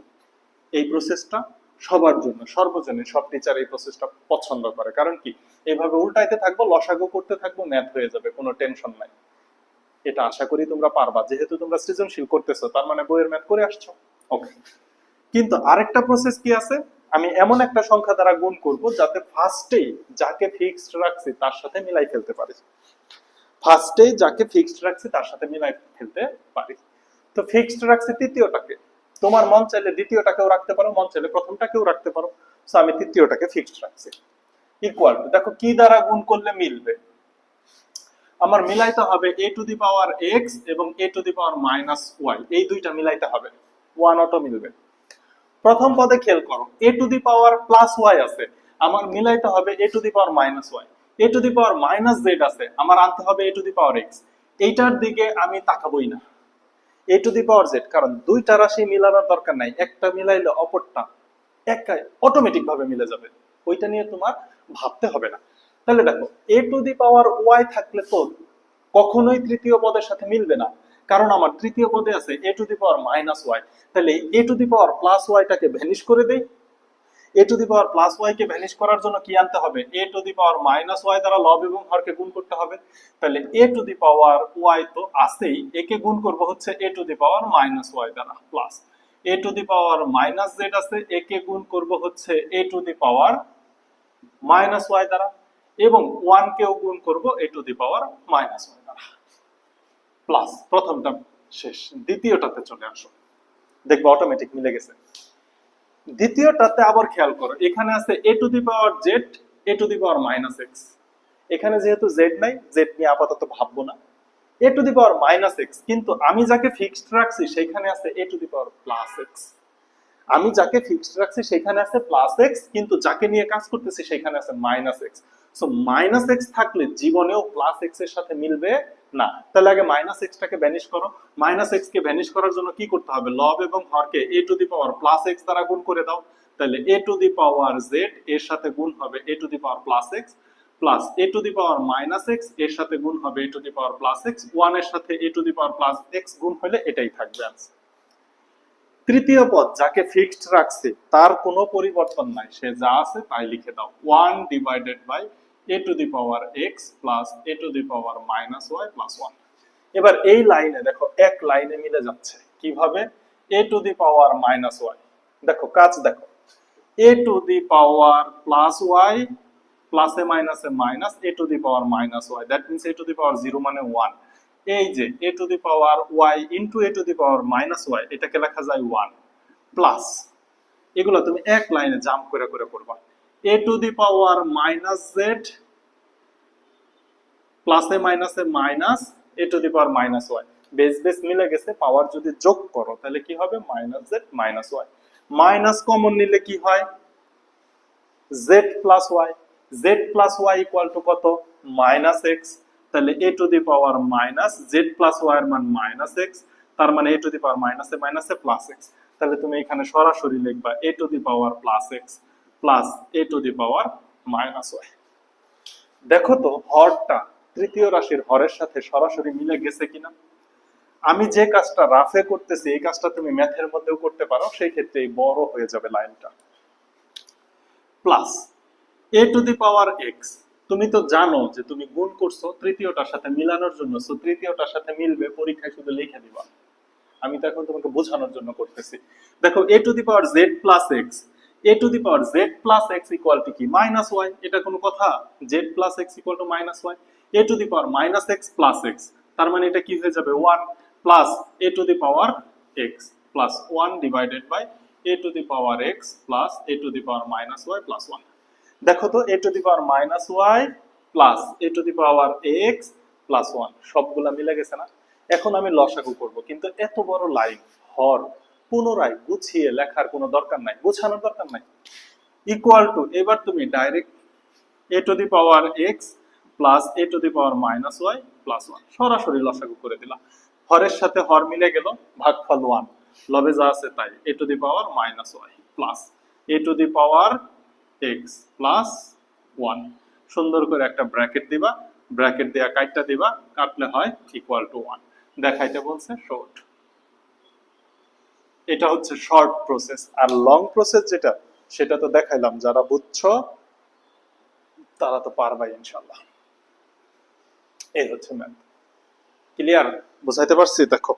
এই প্রসেসটা সবার জন্য, সর্বজনীন, সব টিচার এই প্রসেসটা পছন্দ করে। কারণ কি? এইভাবে উল্টাইতে থাকবো, লসাগু করতে থাকবো, ম্যাথ হয়ে যাবে, কোনো টেনশন নাই। এটা আশা করি তোমরা পারবা, যেহেতু তোমরা সৃজনশীল করতেছো, তার মানে বইয়ের ম্যাথ করে আসছো। ওকে, কিন্তু আরেকটা প্রসেস কি আছে? আমি এমন একটা সংখ্যা দ্বারা গুণ করব যাতে ফার্স্টেই যাকে ফিক্সড রাখছি তার সাথে মিলাই ফেলতে পারি, ফার্স্টেই যাকে ফিক্সড রাখছি তার সাথে মিলাই ফেলতে পারি। তো ফিক্সড রাখছি তৃতীয়টাকে, তোমার মন চাইলে দ্বিতীয়টাকেও রাখতে পারো, মন চাইলে প্রথমটাকেও রাখতে পারো। সো আমি তৃতীয়টাকে ফিক্সড রাখছি। ইকুয়াল টু, দেখো কি দ্বারা গুণ করলে মিলবে, আমার মিলাইতে হবে a to the power x এবং a to the power minus y, এই দুইটা মিলাইতে হবে, ওয়ান অটো মিলবে। প্রথম পদে খেয়াল করো a to the power plus y আছে, আমার মিলাইতে হবে a to the power minus y, a to the power minus z আছে, আমার আনতে হবে a to the power x। এইটার দিকে আমি তাকাবই না, a to the power z, কারণ দুইটা রাশি মিলানোর দরকার নাই, একটা মিলাইলে অপরটা একাই অটোমেটিক ভাবে মিলে যাবে, ওইটা নিয়ে তোমার ভাবতে হবে না। তাহলে দেখো a to the power y থাকলে তো কখনোই তৃতীয় পদের সাথে মিলবে না, কারণ আমার তৃতীয় পদে আছে a to the power minus y। তাহলে a to the power plus y টাকে ভ্যানিশ করে দেই, a to the power plus y K vanish করার জন্য কি আনতে হবে, a to the power minus y দ্বারা লব এবং হরকে গুণ করতে হবে। তাহলে a to the power y তো আছেই, একে গুণ করব হচ্ছে a to the power minus y দ্বারা, plus a to the power minus z আছে, একে গুণ করব হচ্ছে a to the power minus y দ্বারা, এবং 1 কেও গুণ করব a to the power minus y দ্বারা, প্লাস প্রথমটা শেষ। দ্বিতীয়টাতে চলে আসো, দেখবো অটোমেটিক মিলে গেছে। দ্বিতীয়টাতে আবার খেয়াল করো, এখানে আছে a to the power z, a to the power minus x, এখানে যেহেতু z নাই, z নিয়ে আপাতত ভাববো না, a to the power minus x, কিন্তু আমি যাকে ফিক্সড রাখছি সেখানে আছে a to the power plus x, আমি যাকে ফিক্সড রাখছি সেখানে আছে প্লাস x, কিন্তু যাকে নিয়ে কাজ করতেছি সেখানে আছে minus x। So minus x থাকলে জীবনেও প্লাস x এর সাথে মিলবে না, তাহলে আগে মাইনাস x টাকে ভ্যানিশ করো। মাইনাস x কে ভ্যানিশ করার জন্য কি করতে হবে, লব এবং হরকে a to the power plus x দ্বারা গুণ করে দাও, তাহলে a to the power z এর সাথে গুণ হবে a to the power plus x, plus a to the power minus x এর সাথে গুণ হবে a to the power plus x, 1 এর সাথে a to the power plus x গুণ হলে এটাই থাকবে आंसर। তৃতীয় পদ যাকে ফিক্সড রাখছি তার কোনো পরিবর্তন নাই, সে যা আছে তাই লিখে দাও, 1 divided by a to the power x plus a to the power minus y plus 1। এবার এই লাইনে দেখো এক লাইনে মিলে যাচ্ছে, কিভাবে, a to the power minus y, দেখো কাজ দেখো, a to the power plus y প্লাসে মাইনাসে minus a to the power minus y, that means a to the power 0 মানে 1। এই যে a to the power y into a to the power minus y, এটাকে লেখা যায় 1 plus, এগুলো তুমি এক লাইনে জাম্প করে করে পড়বা, a to the power minus z প্লাসে মাইনাসে minus a to the power minus y, base base মিলে গেছে, পাওয়ার যদি যোগ করো তাহলে কি হবে, minus z minus y, minus common নিলে কি হয়, z plus y, z plus y equal two কত, মাইনাস x, তাহলে a to the power minus z plus y এর মান মাইনাস x, তার মানে a টু দি পাওয়ার মাইনাসে মাইনাসে প্লাস x, তাহলে তুমি এখানে সরাসরি লিখবা a to the power plus x plus a to the power minus y। দেখো তো হরটা তৃতীয় রাশির হরের সাথে সরাসরি মিলে গেছে কিনা। আমি যে কাজটা রাফে করতেছি এই কাজটা তুমি ম্যাথের মধ্যেও করতে পারো, সেই ক্ষেত্রে বড় হয়ে যাবে লাইনটা, plus a to the power x, তুমি তো জানো যে তুমি গুণ করছো তৃতীয়টার সাথে মিলানোর জন্য, সো তৃতীয়টার সাথে মিলবে, পরীক্ষায় শুধু লিখে দিবা, আমি তো এখন তোমাকে বোঝানোর জন্য করতেছি। দেখো a to the power z plus x, a to the power z plus x equal to কি, মাইনাস y, এটা কোনো কথা, z plus x equal to minus y, a to the power minus x plus x, তার মানে এটা কি হয়ে যাবে 1 plus a to the power x plus 1 divided by a to the power x plus a to the power minus y plus 1। দেখো তো a to the power minus y plus a to the power x plus 1 সবগুলা মিলে গেছে না। এখন আমি লসাগু করব, কিন্তু এত বড় লাইন হর পুনরায় গুছিয়ে লেখার কোনো দরকার নাই, গোছানোর দরকার নাই। ইকুয়াল টু, এবার তুমি direct a to the power x plus a to the power minus y plus 1 সরাসরি লসাগু করে দিলাম, হরের সাথে হর মিলে গেল, ভাগফল 1, লবে যা আছে তাই, a to the power minus y plus a to the power x plus 1, সুন্দর করে একটা ব্র্যাকেট দিবা, ব্র্যাকেট দেয়া কাটটা দিবা, কাটলে হয় ইকুয়াল টু 1, দেখাইতে বলছে শর্ট। এটা হচ্ছে শর্ট প্রসেস, আর লং প্রসেস যেটা সেটা তো দেখাইলাম, যারা বুঝছো তারা তো পারবাই ইনশাআল্লাহ। এই হচ্ছে ম্যাথ, ক্লিয়ার, বুঝাইতে পারছি? দেখো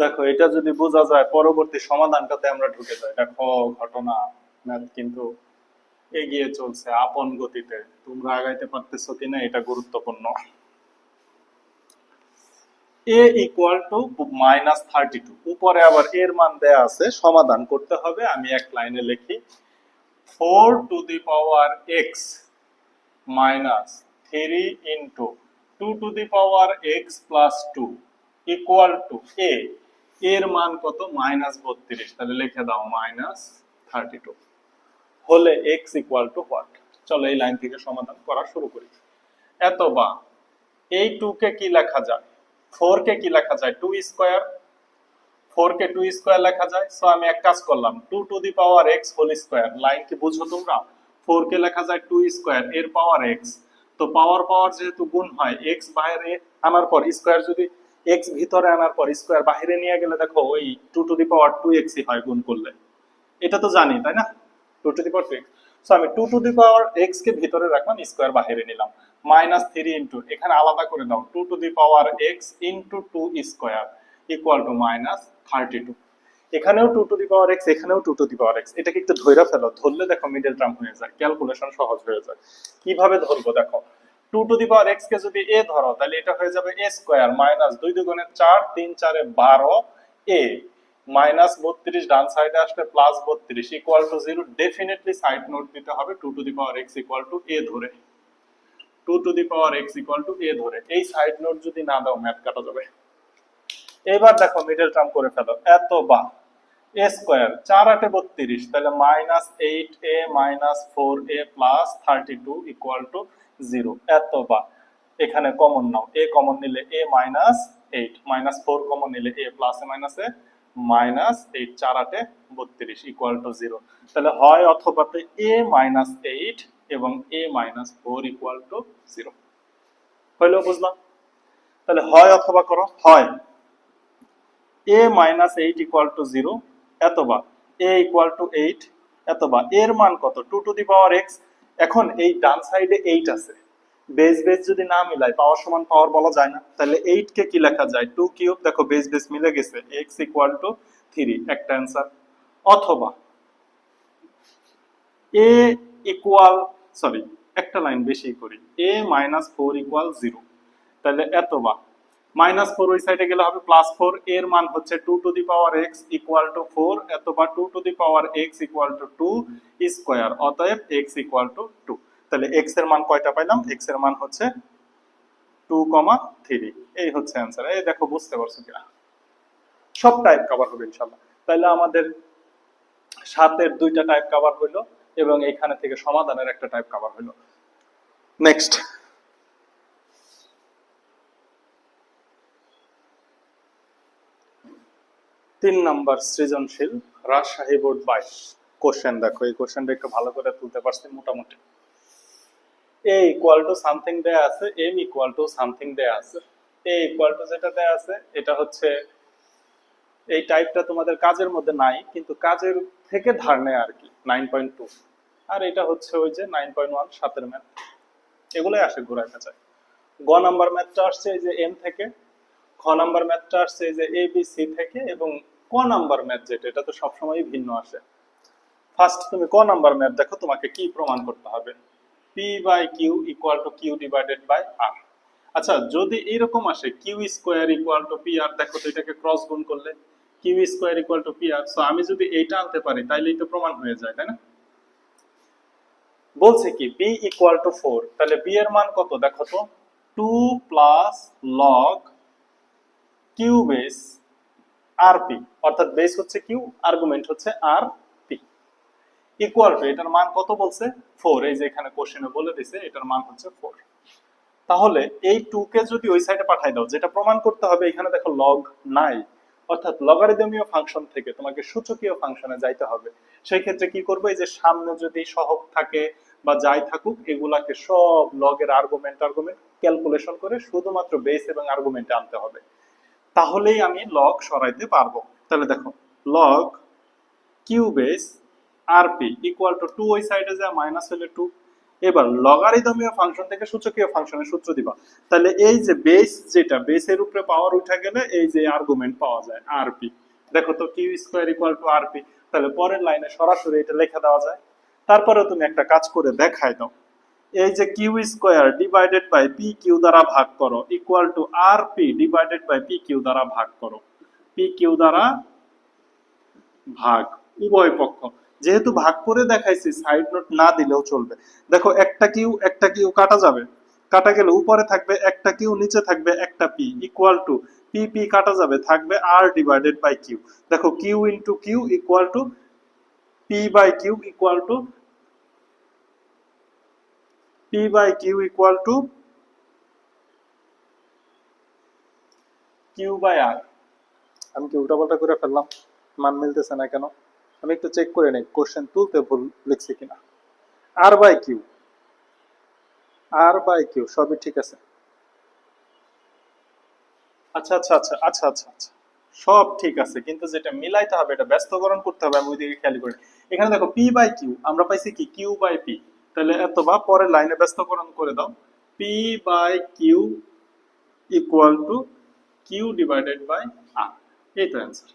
দেখো এটা যদি বোঝা যায় পরবর্তী সমাধানটাতে আমরা ঢুকে যাই। দেখো ঘটনা ম্যাথ কিন্তু এগিয়ে চলছে আপন গতিতে, তোমরা আগাইতে পারতেছো কিনা এটা গুরুত্বপূর্ণ। a ইকুয়াল টু -32, উপরে আবার এর মান দেয়া আছে, সমাধান করতে হবে। আমি এক লাইনে লিখি 4 two the power x minus 3 into 2 to the power x plus 2 equal two a, এর মান কত -32, তাহলে লিখে দাও -32 হলে x ইকুয়াল টু হোয়াট। চলো এই লাইন থেকে সমাধান করা শুরু করি। এত বা এই 2 কে কি লেখা যায়, 4 কে কি লেখা যায় 2 স্কয়ার, 4 কে 2 স্কয়ার লেখা যায়। সো আমি এক কাজ করলাম 2 to the power x whole square, line কি বুঝো তোমরা? 4 কে লেখা যায় 2 স্কয়ার এর পাওয়ার x, তো পাওয়ার পাওয়ার যেহেতু গুণ হয় x বাইরে আনার পর স্কয়ার, যদি x ভিতরে আনার পর স্কয়ার বাইরে নিয়ে গেলে দেখো ওই 2 টু দি পাওয়ার 2x ই হয় গুণ করলে, এটা তো জানি তাই না, 2 to the power 2x। So আমি 2 টু দি পাওয়ার x কে ভিতরে রাখলাম, স্কয়ার বাইরে নিলাম, -3 ইনটু এখানে আলাদা করে দাও 2 to the power x into 2 square equal two -32। এখানেও 2 টু দি পাওয়ার x, এখানেও 2 টু দি পাওয়ার x, এটাকে একটু ধইরা ফেলো, ধরলে দেখো মিডল টার্ম হয়ে যায়, ক্যালকুলেশন সহজ হয়ে যায়। কিভাবে ধরবো দেখো, 2 টু দি পাওয়ার x কে যদি a ধরো তাহলে এটা হয়ে যাবে a স্কয়ার মাইনাস 2 দুগুণে 4 3 4 এ 12 a মাইনাস 32 ডান সাইডে আসলে plus 32 equal to 0। Definitely side note দিতে হবে 2 to the power x equal two a ধরে, 2 to the power x equal two a ধরে। এই সাইড নোট যদি না দাও ম্যাথ কাটা যাবে। এবার দেখো মিডল টার্ম করে ফেলো, এত বা a স্কয়ার 4 8 32, তাহলে -8a -4a plus 32 equal to 0। এত বা এখানে কমন নাও, a কমন নিলে a -8 -4 কমন নিলে a প্লাস এ মাইনাসে -8 4 8 32 ইকুয়াল টু 0। তাহলে হয় অথবাতে a -8 এবং a -4 ইকুয়াল টু 0 হইলো, বুঝলাম? তাহলে হয় অথবা করো, হয় a -8 ইকুয়াল টু 0, অথবা a ইকুয়াল টু 8, অথবা এর মান কত 2 টু দি পাওয়ার x। এখন এই ডান সাইডে 8 আছে, বেস বেস যদি না মিলায় পাওয়ার সমান পাওয়ার বলা যায় না, তাহলে 8 কে কি লেখা যায় 2 কিউব, দেখো বেস বেস মিলে গেছে, x ইকুয়াল টু 3, একটা অ্যানসার। অথবা a ইকুয়াল, সরি একটা লাইন বেশি করি, a -4 ইকুয়াল 0, তাহলে অথবা -4 ওই সাইডে গেলে হবে +4, এর মান হচ্ছে 2 to the power x equal to 4, অথবা 2 to the power x equal to 2 square, অতএব x ইকুয়াল টু 2। তাহলে x এর মান কয়টা পাইলাম, x এর মান হচ্ছে 2,3। এই হচ্ছে অ্যানসার। এই দেখো বুঝতে পারছো কিনা, সব টাইপ কভার হবে ইনশাআল্লাহ। তাহলে আমাদের 7 এর 2টা টাইপ কভার হইলো এবং এখানে থেকে সমাধানের একটা টাইপ কভার হইলো। নেক্সট 3 নাম্বার সৃজনশীল রাজশাহী বোর্ড 22 কোশ্চেন। দেখো এই কোশ্চেনটা একটু ভালো করে তুলতে পারছি মোটামুটি। a ইকুয়াল টু সামথিং দেয়া আছে, m ইকুয়াল টু সামথিং দেয়া আছে। a ইকুয়াল টু যেটা দেয়া আছে এটা হচ্ছে এই টাইপটা তোমাদের কাজের মধ্যে নাই, কিন্তু কাজের থেকে ধার নেয় আর কি, 9.2। আর এটা হচ্ছে ওই যে 9.1 7 এর ম্যাথ, এগুলোই আসে ঘুরায় পেঁচায়। গ নাম্বার ম্যাথটা আসছে এই যে m থেকে, খ নাম্বার ম্যাথটা আসছে এই যে a b c থেকে, এবং ক নাম্বার ম্যাথ যেটা এটা তো সবসময়ই ভিন্ন আসে। ফার্স্ট তুমি ক নাম্বার ম্যাথ দেখো, তোমাকে কি প্রমাণ করতে হবে, p by q equal to q divided by r। আচ্ছা যদি এরকম আসে q square equal to pr, দেখো তো এটাকে ক্রস গুণ করলে q square equal to pr, so আমি যদি এইটা আনতে পারি তাইলেই তো প্রমাণ হয়ে যায়, তাই না? বলছে কি b ইকুয়াল টু 4, তাহলে b এর মান কত দেখো তো 2 plus log q base rp, অর্থাৎ বেস হচ্ছে q, আর্গুমেন্ট হচ্ছে rp ইকুয়াল টু, এটার মান কত বলছে 4, এই যে এখানে কোশ্চেনে বলে দিছে এটার মান হচ্ছে 4। তাহলে এই 2 কে যদি ওই সাইডে পাঠাই দাও, যেটা প্রমাণ করতে হবে এখানে দেখো লগ নাই, অর্থাৎ লগারিদমীয় ফাংশন থেকে তোমাকে সূচকীয় ফাংশনে যাইতে হবে। সেই ক্ষেত্রে কি করবে, এই যে সামনে যদি সহগ থাকে বা যাই থাকুক এগুলাকে সব লগের আর্গুমেন্ট ক্যালকুলেশন করে শুধুমাত্র বেস এবং আর্গুমেন্টে আনতে হবে, তাহলেই আমি লগ সরাইতে পারবো। তাহলে দেখো log q base rp equal to 2 ওই সাইডে যায় মাইনাস হলে 2, এবার লগারিদমীয় ফাংশন থেকে সূচকীয় ফাংশনের সূত্র দিবা। তাহলে এই যে বেস, যেটা বেসের উপরে পাওয়ার উঠে গেলে এই যে আর্গুমেন্ট পাওয়া যায় আরপি। দেখো তো q square equal to r p, তাহলে পরের লাইনে সরাসরি এটা লেখা দেওয়া যায়। তারপরে তুমি একটা কাজ করে দেখাই দাও, এই যে q square divided by p q দ্বারা ভাগ করো equal to r p divided by p q দ্বারা ভাগ করো, পি কিউ দ্বারা ভাগ উভয় পক্ষ। যেহেতু ভাগ করে দেখাইছি সাইড নোট না দিলেও চলবে। দেখো একটা কিউ কাটা যাবে, কাটা গেলে উপরে থাকবে একটা কিউ, নিচে থাকবে একটা P equal to P P কাটা যাবে, থাকবে আর ডিভাইডেড বাই কিউ। দেখো Q into Q equal to P by Q equal to P by Q equal to Q by R. আমি কি উল্টাপাল্টা করে ফেললাম? মান মিলতেছে না কেন? আমি একটু চেক করে নেই কোশ্চেন তুলতে ভুল লিখছি কিনা। R by Q, R by Q সবই ঠিক আছে। আচ্ছা আচ্ছা আচ্ছা আচ্ছা আচ্ছা আচ্ছা, সব ঠিক আছে, কিন্তু যেটা মিলাইতে হবে এটা ব্যস্তকরণ করতে হবে, আমি ওইদিকে খেয়াল করি। এখানে দেখো পি বাই কিউ আমরা পাইছি কি কিউ বাই পি, তাহলে এত বা পরের লাইনে ব্যস্তকরণ করে দাও, P by Q equal to Q divided by R. এই তো অ্যান্সার।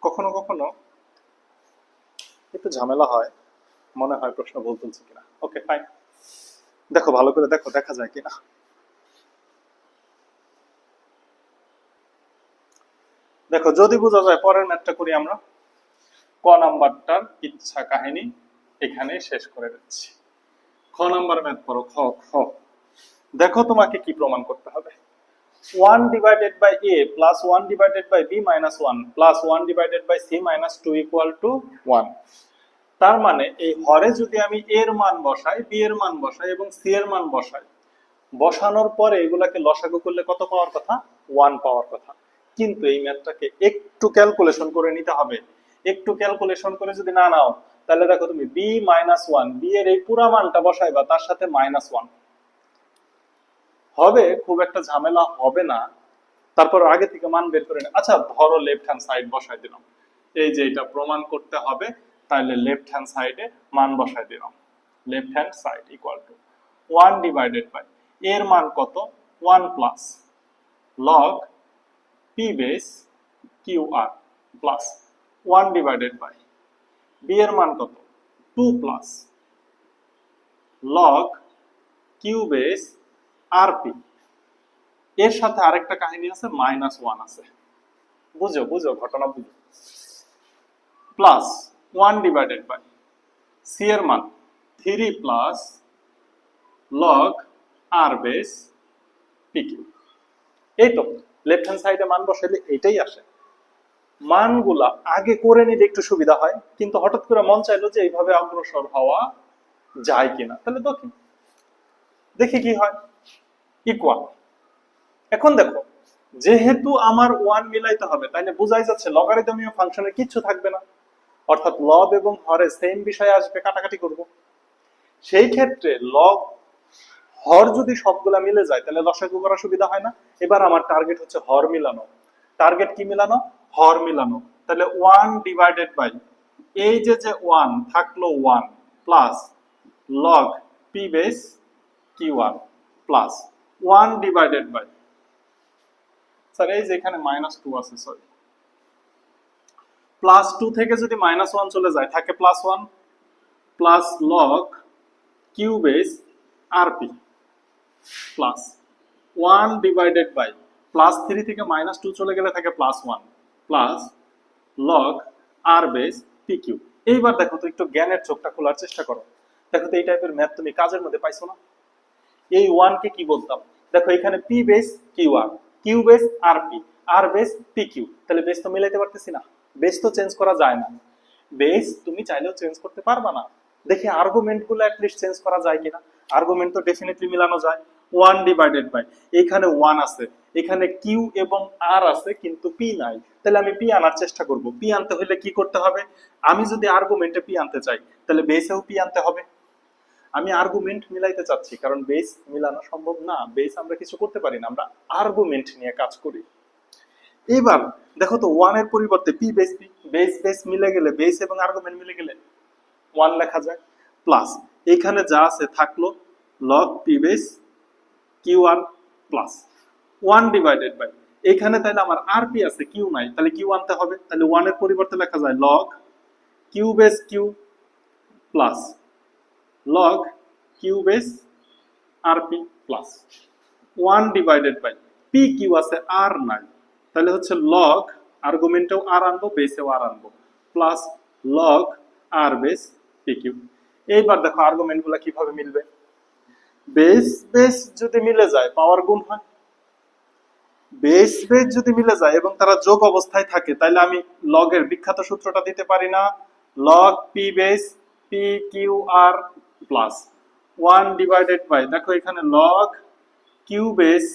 কখনো কখনো একটু ঝামেলা হয়, মনে হয় প্রশ্ন ভুল তুলছে কিনা। ওকে ফাইন, দেখো ভালো করে দেখো, দেখা যায় কিনা। দেখো যদি বোঝা যায় পরের ম্যাথটা করি আমরা। ক নাম্বারটার ইচ্ছা কাহিনী এখানে শেষ করে দিচ্ছি। খ নাম্বার ম্যাথ করো, খ খ। দেখো তোমাকে কি প্রমাণ করতে হবে। 1 divided by a plus 1 divided by b minus 1 plus 1 divided by c minus 2 equal to 1। তার মানে এই হরে যদি আমি a এর মান বসাই, b এর মান বসাই এবং c এর মান বসাই, বসানোর পরে এগুলাকে লসাগু করলে কত পাওয়ার কথা? 1 পাওয়ার কথা। কিন্তু এই ম্যাথটাকে একটু ক্যালকুলেশন করে নিতে হবে। একটু ক্যালকুলেশন করে যদি না নাও, তাহলে দেখো তুমি b মাইনাস 1, b এর এই পুরা মানটা বসাইবা, তার সাথে মাইনাস 1 হবে, খুব একটা ঝামেলা হবে না। তারপর আগে থেকে মান বের করে নে। আচ্ছা ধরো লেফট হ্যান্ড সাইড বসাই দিলাম, এই যে এটা প্রমাণ করতে হবে, তাহলে লেফট হ্যান্ড সাইডে মান বসাই দিলাম। Left hand side equal to 1 divided by এর মান কত? 1 plus log P base q r plus 1 divided by b এর মান কত? 2 plus log q base r p. এর সাথে আরেকটা কাহিনী আছে, মাইনাস 1 আছে, বুঝো বুঝো ঘটনা বুঝো। প্লাস 1 ডিভাইডেড বাই সি এর মান 3 plus log r base P Q. এই তো লেফট হ্যান্ড সাইডে মান বসাইলে এইটাই আসে। মানগুলা আগে করে নিলে একটু সুবিধা হয়, কিন্তু হঠাৎ করে মন চাইলো যে এইভাবে অগ্রসর হওয়া যায় কিনা, তাহলে দেখি দেখি কি হয়। ইকুয়াল। এখন দেখো যেহেতু আমার 1 মিলাইতে হবে, তাইলে বোঝাই যাচ্ছে লগারিদমীয় ফাংশনের কিচ্ছু থাকবে না, অর্থাৎ লব এবং হরে সেম বিষয় আসবে, কাটাকাটি করব। সেই ক্ষেত্রে লব হর যদি সবগুলা মিলে যায় তাহলে লসাগু করা সুবিধা হয় না। এবার আমার টার্গেট হচ্ছে হর মিলানো। টার্গেট কি মিলানো? হর মিলানো। তাহলে 1 ডিভাইডেড বাই এই যে 1 থাকলো 1 প্লাস লগ পি বেস কিউ1 প্লাস 1 ডিভাইডেড বাই, স্যার এই যে এখানে -2 আছে, সরি, +2 থেকে যদি -1 চলে যায় থাকে +1 plus log q base r p plus 1 divided by +3 থেকে -2 চলে গেলে থাকে +1 plus log r base P q. এইবার দেখো তো একটু জ্ঞানের চোখটা খোলার চেষ্টা করো। দেখো তো এই টাইপের ম্যাথ তুমি কাজের মধ্যে পাইছো না? এই 1 কে কি বলতাম? দেখো এখানে পি বেস কিউ আর, কিউ বেস আর পি, আর বেস পি কিউ, তাহলে বেস তো মিলাইতে পারতেছি না, বেস তো চেঞ্জ করা যায় না। বেস তুমি চাইলেও চেঞ্জ করতে পারবা না। দেখি আর্গুমেন্ট গুলো অ্যাটলিস্ট চেঞ্জ করা যায় কিনা। আর্গুমেন্ট তো ডেফিনেটলি মিলানো যায়। 1 ডিভাইডেড বাই এখানে 1 আছে, এখানে কিউ এবং আর আছে কিন্তু পি নাই, তাহলে আমি পি আনার চেষ্টা করব। পি আনতে হলে কি করতে হবে? আমি যদি আর্গুমেন্টে পি আনতে চাই তাহলে বেসেও পি আনতে হবে। আমি আর্গুমেন্ট মিলাইতে চাচ্ছি, কারণ বেস মিলানো সম্ভব না, বেস আমরা কিছু করতে পারি না, আমরা আর্গুমেন্ট নিয়ে কাজ করি। এবার দেখো তো 1 এর পরিবর্তে P base P, base base মিলে গেলে, বেস এবং আর্গুমেন্ট মিলে গেলে 1 লেখা যায়, প্লাস এখানে যা আছে থাকলো log P base q r plus 1 divided by, এখানে তাহলে আমার আর পি আছে কিউ নাই, তাহলে কিউ আনতে হবে, তাহলে 1 এর পরিবর্তে লেখা যায় log q base q plus log q base r p plus 1 divided by p q আছে আর নাই, তাহলে হচ্ছে লগ আর্গুমেন্টেও আর আনবো বেসেও আর আনবো plus log r base P q. এইবার দেখো আর্গুমেন্ট গুলা কিভাবে মিলবে, বেস বেস যদি মিলে যায় পাওয়ার গুণ হয়, বেস বেস যদি মিলে যায় এবং তারা যোগ অবস্থায় থাকে তাহলে আমি লগের বিখ্যাত সূত্রটা দিতে পারি না, log P base P Q r plus 1 divided by, দেখো এখানে log q base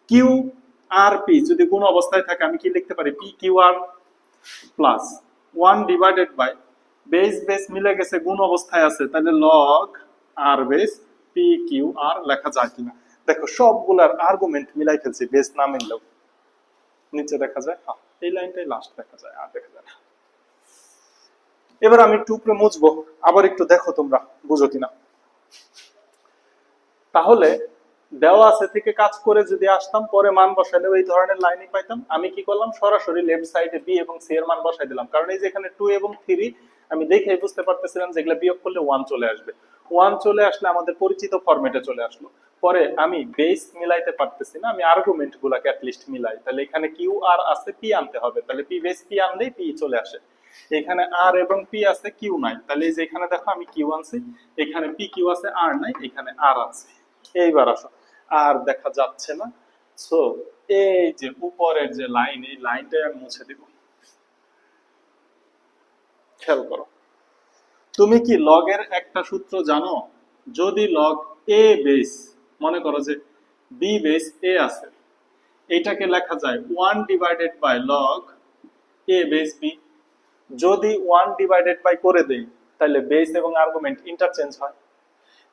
q r p যদি কোন অবস্থায় থাকে আমি কি লিখতে পারি p Q r plus 1 divided by base base মিলে গেছে গুণ অবস্থায় আছে তাহলে log r base P Q r লেখা যায় কিনা। দেখো সবগুলার আর্গুমেন্ট মিলাই ফেলছি, বেস না মিললেও নিচে দেখা যায় এই লাইনটাই লাস্ট দেখা যায়, আর দেখা যায় না। এবার আমি একটু উপরে মুছবো, আবার একটু দেখো তোমরা বুঝো কিনা। তাহলে দেওয়া আছে থেকে কাজ করে যদি আসতাম পরে মান বসালেও এই ধরনের লাইনই পাইতাম। আমি কি করলাম সরাসরি লেফট সাইডে বি এবং সি এর মান বসাই দিলাম, কারণ এই যে এখানে 2 এবং 3 আমি দেখেই বুঝতে পারতেছিলাম যে এগুলা বিয়োগ করলে 1 চলে আসবে, 1 চলে আসলে আমাদের পরিচিত ফরম্যাটে চলে আসলো। পরে আমি বেস মিলাইতে পারতেছি না, আমি আর্গুমেন্ট গুলাকে অ্যাটলিস্ট মিলাই, তাহলে এখানে কিউ আর আছে পি আনতে হবে, তাহলে পি বেস পি আনলেই পি চলে আসে। এখানে আর এবং পি আছে কিউ নাই, তাহলে এই যে এখানে দেখো আমি কিউ আনছি, এখানে পি কিউ আছে আর নাই, এখানে আর আছে। এইবার আসো আর দেখা যাচ্ছে না, সো এই যে উপরের যে লাইন এই লাইনটাই আমি মুছে দিব। খেয়াল করো, তুমি কি লগের একটা সূত্র জানো, যদি লগ এ বেস মনে করো যে বি বেস এ আছে, এটাকে লেখা যায় 1 divided by log a base b. যদি 1 ডিভাইডেড বাই করে দেই তাহলে বেস এবং আর্গুমেন্ট ইন্টারচেঞ্জ হয়,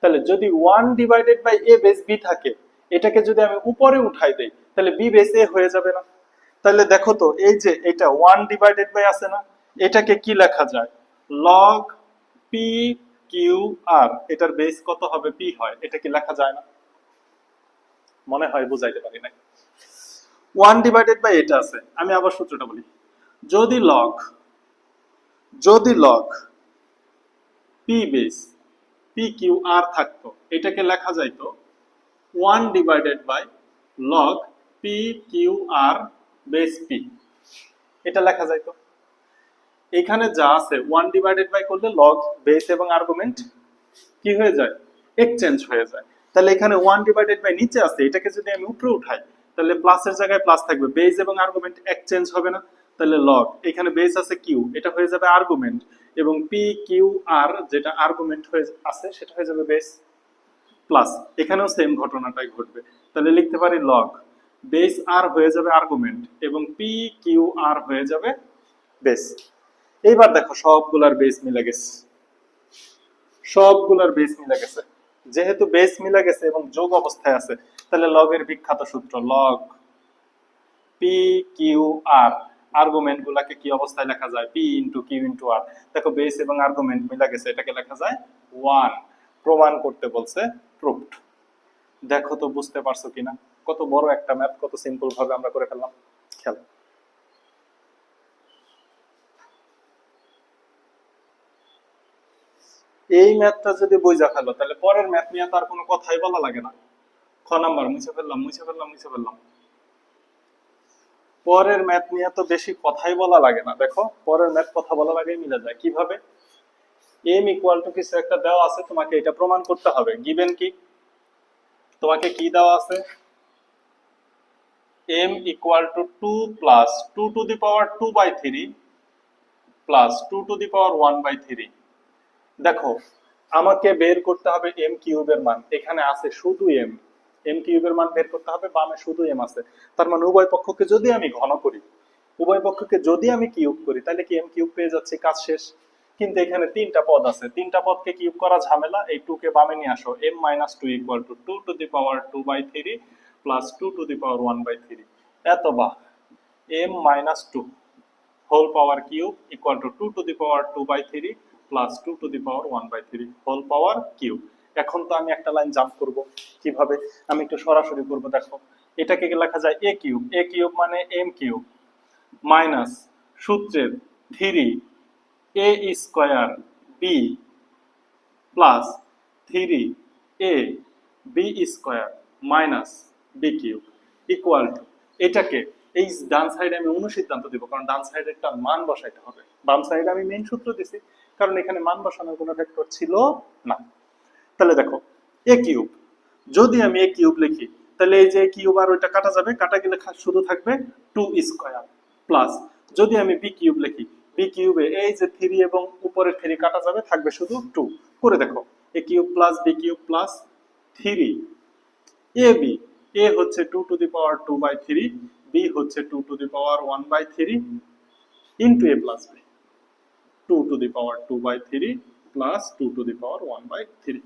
তাহলে যদি 1 divided by a base b থাকে এটাকে যদি আমি উপরে উঠাই দেই তাহলে বি বেস এ হয়ে যাবে না। তাহলে দেখো তো এই যে এটা 1 ডিভাইডেড বাই আছে না, এটাকে কি লেখা যায় লগ পি কিউ আর, এটার বেস কত হবে পি হয়, এটা কি লেখা যায় না? মনে হয় বুঝাইতে পারি নাই। 1 ডিভাইডেড বাই এটা আছে, আমি আবার সূত্রটা বলি, যদি log P base P Q R থাকতো এটাকে লেখা যাইতো 1 divided by log P Q R base P, এটা লেখা যাইতো। এখানে যা আছে 1 ডিভাইডেড বাই করলে লগ বেস এবং আর্গুমেন্ট কি হয়ে যায় এক্সচেঞ্জ হয়ে যায়, তাহলে এখানে 1 ডিভাইডেড বাই নিচে আছে, এটাকে যদি আমি উপরে উঠাই তাহলে প্লাসের জায়গায় প্লাস থাকবে, বেস এবং আর্গুমেন্ট এক্সচেঞ্জ হবে না, তাহলে লগ এখানে বেস আছে কিউ, এটা হয়ে যাবে আর্গুমেন্ট, এবং পি কিউ আর যেটা আর্গুমেন্ট হয়ে আছে সেটা হয়ে যাবে বেস প্লাস, এখানেও সেম ঘটনাটাই ঘটবে, তাহলে লিখতে পারি লগ বেস আর হয়ে যাবে আর্গুমেন্ট এবং পি কিউ আর হয়ে যাবে বেস। এইবার দেখো সবগুলার বেস মিলে গেছে, সবগুলার বেস মিলে গেছে, যেহেতু বেস মিলে গেছে এবং যোগ অবস্থায় আছে তাহলে লগের বিখ্যাত সূত্র log P Q R, argument গুলাকে কি অবস্থায় লেখা যায় পি ইন্টু কিউ ইন্টু আর, দেখো বেস এবং আর্গুমেন্ট মিলে গেছে, এটাকে লেখা যায় 1, প্রমাণ করতে বলছে প্রুভড। দেখো তো বুঝতে পারছো কিনা কত বড় একটা ম্যাথ, কত সিম্পল ভাবে আমরা করে ফেললাম। খেয়াল, এই ম্যাথটা যদি বুঝা ফেলো তাহলে পরের ম্যাথ নিয়ে তার কোনো কথাই বলা লাগে না। খ নাম্বার মুছে ফেললাম। পরের ম্যাথ নিয়ে তো বেশি কথাই বলা লাগে না, দেখো পরের ম্যাথ কথা বলা লাগে মিলে যায় কিভাবে। এম ইকুয়াল টু কিছু একটা দেওয়া আছে, তোমাকে এটা প্রমাণ করতে হবে। গিভেন কি, তোমাকে কি দেওয়া আছে, m equal to 2 plus 2 to the power 2/3 plus 2 to the power 1/3। দেখো আমাকে বের করতে হবে m কিউবের মান, এখানে আছে শুধু m কিউবের মান বের করতে হবে, বামে শুধু m আছে, তার মানে উভয় পক্ষকে যদি আমি ঘন করি, উভয় পক্ষকে যদি আমি কিউব করি তাহলে কি m কিউব পেয়ে যাচ্ছে, কাজ শেষ। কিন্তু এখানে তিনটা পদ আছে, তিনটা পদকে কিউব করা ঝামেলা, এই 2 কে বামে নিয়ে আসো, m - 2 equal to 2 to the power 2/3 plus 2 to the power 1/3, এত বা m - 2 whole power cube equal to 2 to the power 2/3 plus 2 to the power 1/3 whole power cube. এখন তো আমি একটা লাইন জাম্প করব, কিভাবে? আমি একটু সরাসরি করব। দেখো, এটাকে লেখা যায় এ কিউব মানে এম কিউব মাইনাস সূত্রের 3 A square B plus 3 A B square minus B cube equal to, এটাকে এই ডান সাইডে আমি অনুসিদ্ধান্ত দিব, কারণ ডান সাইডে একটা মান বসাইতে হবে। বাম সাইডে আমি মেইন সূত্র দিছি, কারণ এখানে মান বসানোর কোনো ভেক্টর ছিল না। তাহলে দেখো, এ কিউব, যদি আমি এ কিউব লিখি তাহলে এই যে কিউব আর ওইটা কাটা যাবে, কাটা গেলে শুধু থাকবে 2 স্কয়ার প্লাস, যদি আমি বি কিউব লিখি, বি কিউবে এই যে 3 এবং উপরে 3 কাটা যাবে, থাকবে শুধু 2। করে দেখো, A cube plus B cube plus 3 A B, A হচ্ছে 2 টু দি পাওয়ার 2/3, বি হচ্ছে 2 to the power 1/3 into A plus B, 2 to the power 2/3 plus 2 to the power 1/3,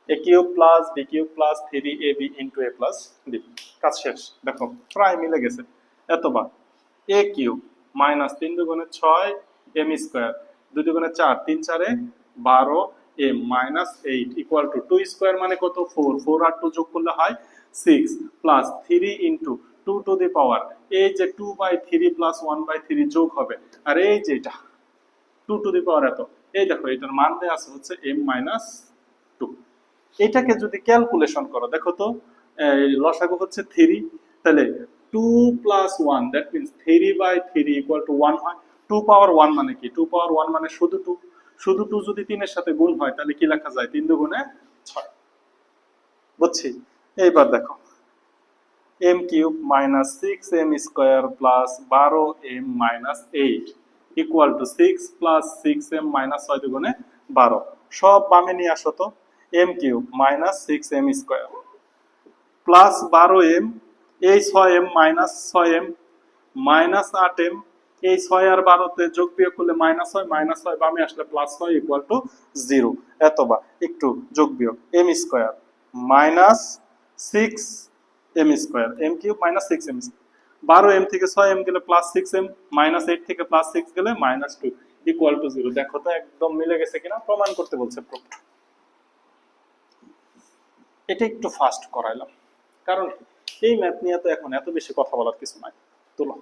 A cube plus B cube plus 3ab into A plus B. কাজ শেষ। দেখো প্রায় মিলে গেছে। এতবার এ cube minus 3 দুগুণে 6 M square, 2 দুগুণে 4, 3 4 12 m minus 8 equal to 2 square মানে কত? 4, 4 আর 2 যোগ করলে হয় 6 plus 3 into 2 to the power, এই যে 2/3 প্লাস 1/3 যোগ হবে, আর এই যে এটা 2 টু দি পাওয়ার এত, এই দেখো এটার মান দেয়া আছে হচ্ছে m মাইনাস 2। এটাকে যদি ক্যালকুলেশন করো, দেখো তো লসাগু হচ্ছে 3, তাহলে 2 plus 1 that means 3/3 equal to 1 হয়। 2 পাওয়ার 1 মানে কি? 2 পাওয়ার 1 মানে শুধু 2, শুধু 2 যদি 3 এর সাথে গুণ হয় তাহলে কি লেখা যায়? 3 দুগুণে 6। বুঝছি? এইবার দেখো, m cube minus 6m square plus 12m minus 8 equal two 6 plus 6m minus 6 দুগুণে 12। সব বামে নিয়ে আসো তো। m cube minus 6m square plus 12m, এই 6m minus 6m minus 8m, এই 6 আর 12 তে যোগ বিয়োগ করলে মাইনাস হয়, মাইনাস হয় বামে আসলে প্লাস হয় ইকুয়াল টু 0। এতবা একটু যোগ বিয়োগ m square minus 6m square, m cube minus 6m, 12m থেকে 6m গেলে প্লাস 6m, মাইনাস 8 থেকে প্লাস 6 গেলে মাইনাস 2 ইকুয়াল টু 0। দেখো তো একদম মিলে গেছে কিনা, প্রমাণ করতে বলছে প্রুফ। এটা একটু ফাস্ট করাইলাম, কারণ এই ম্যাথ নিয়ে তো এখন এত বেশি কথা বলার কিছু নাই। তুলো।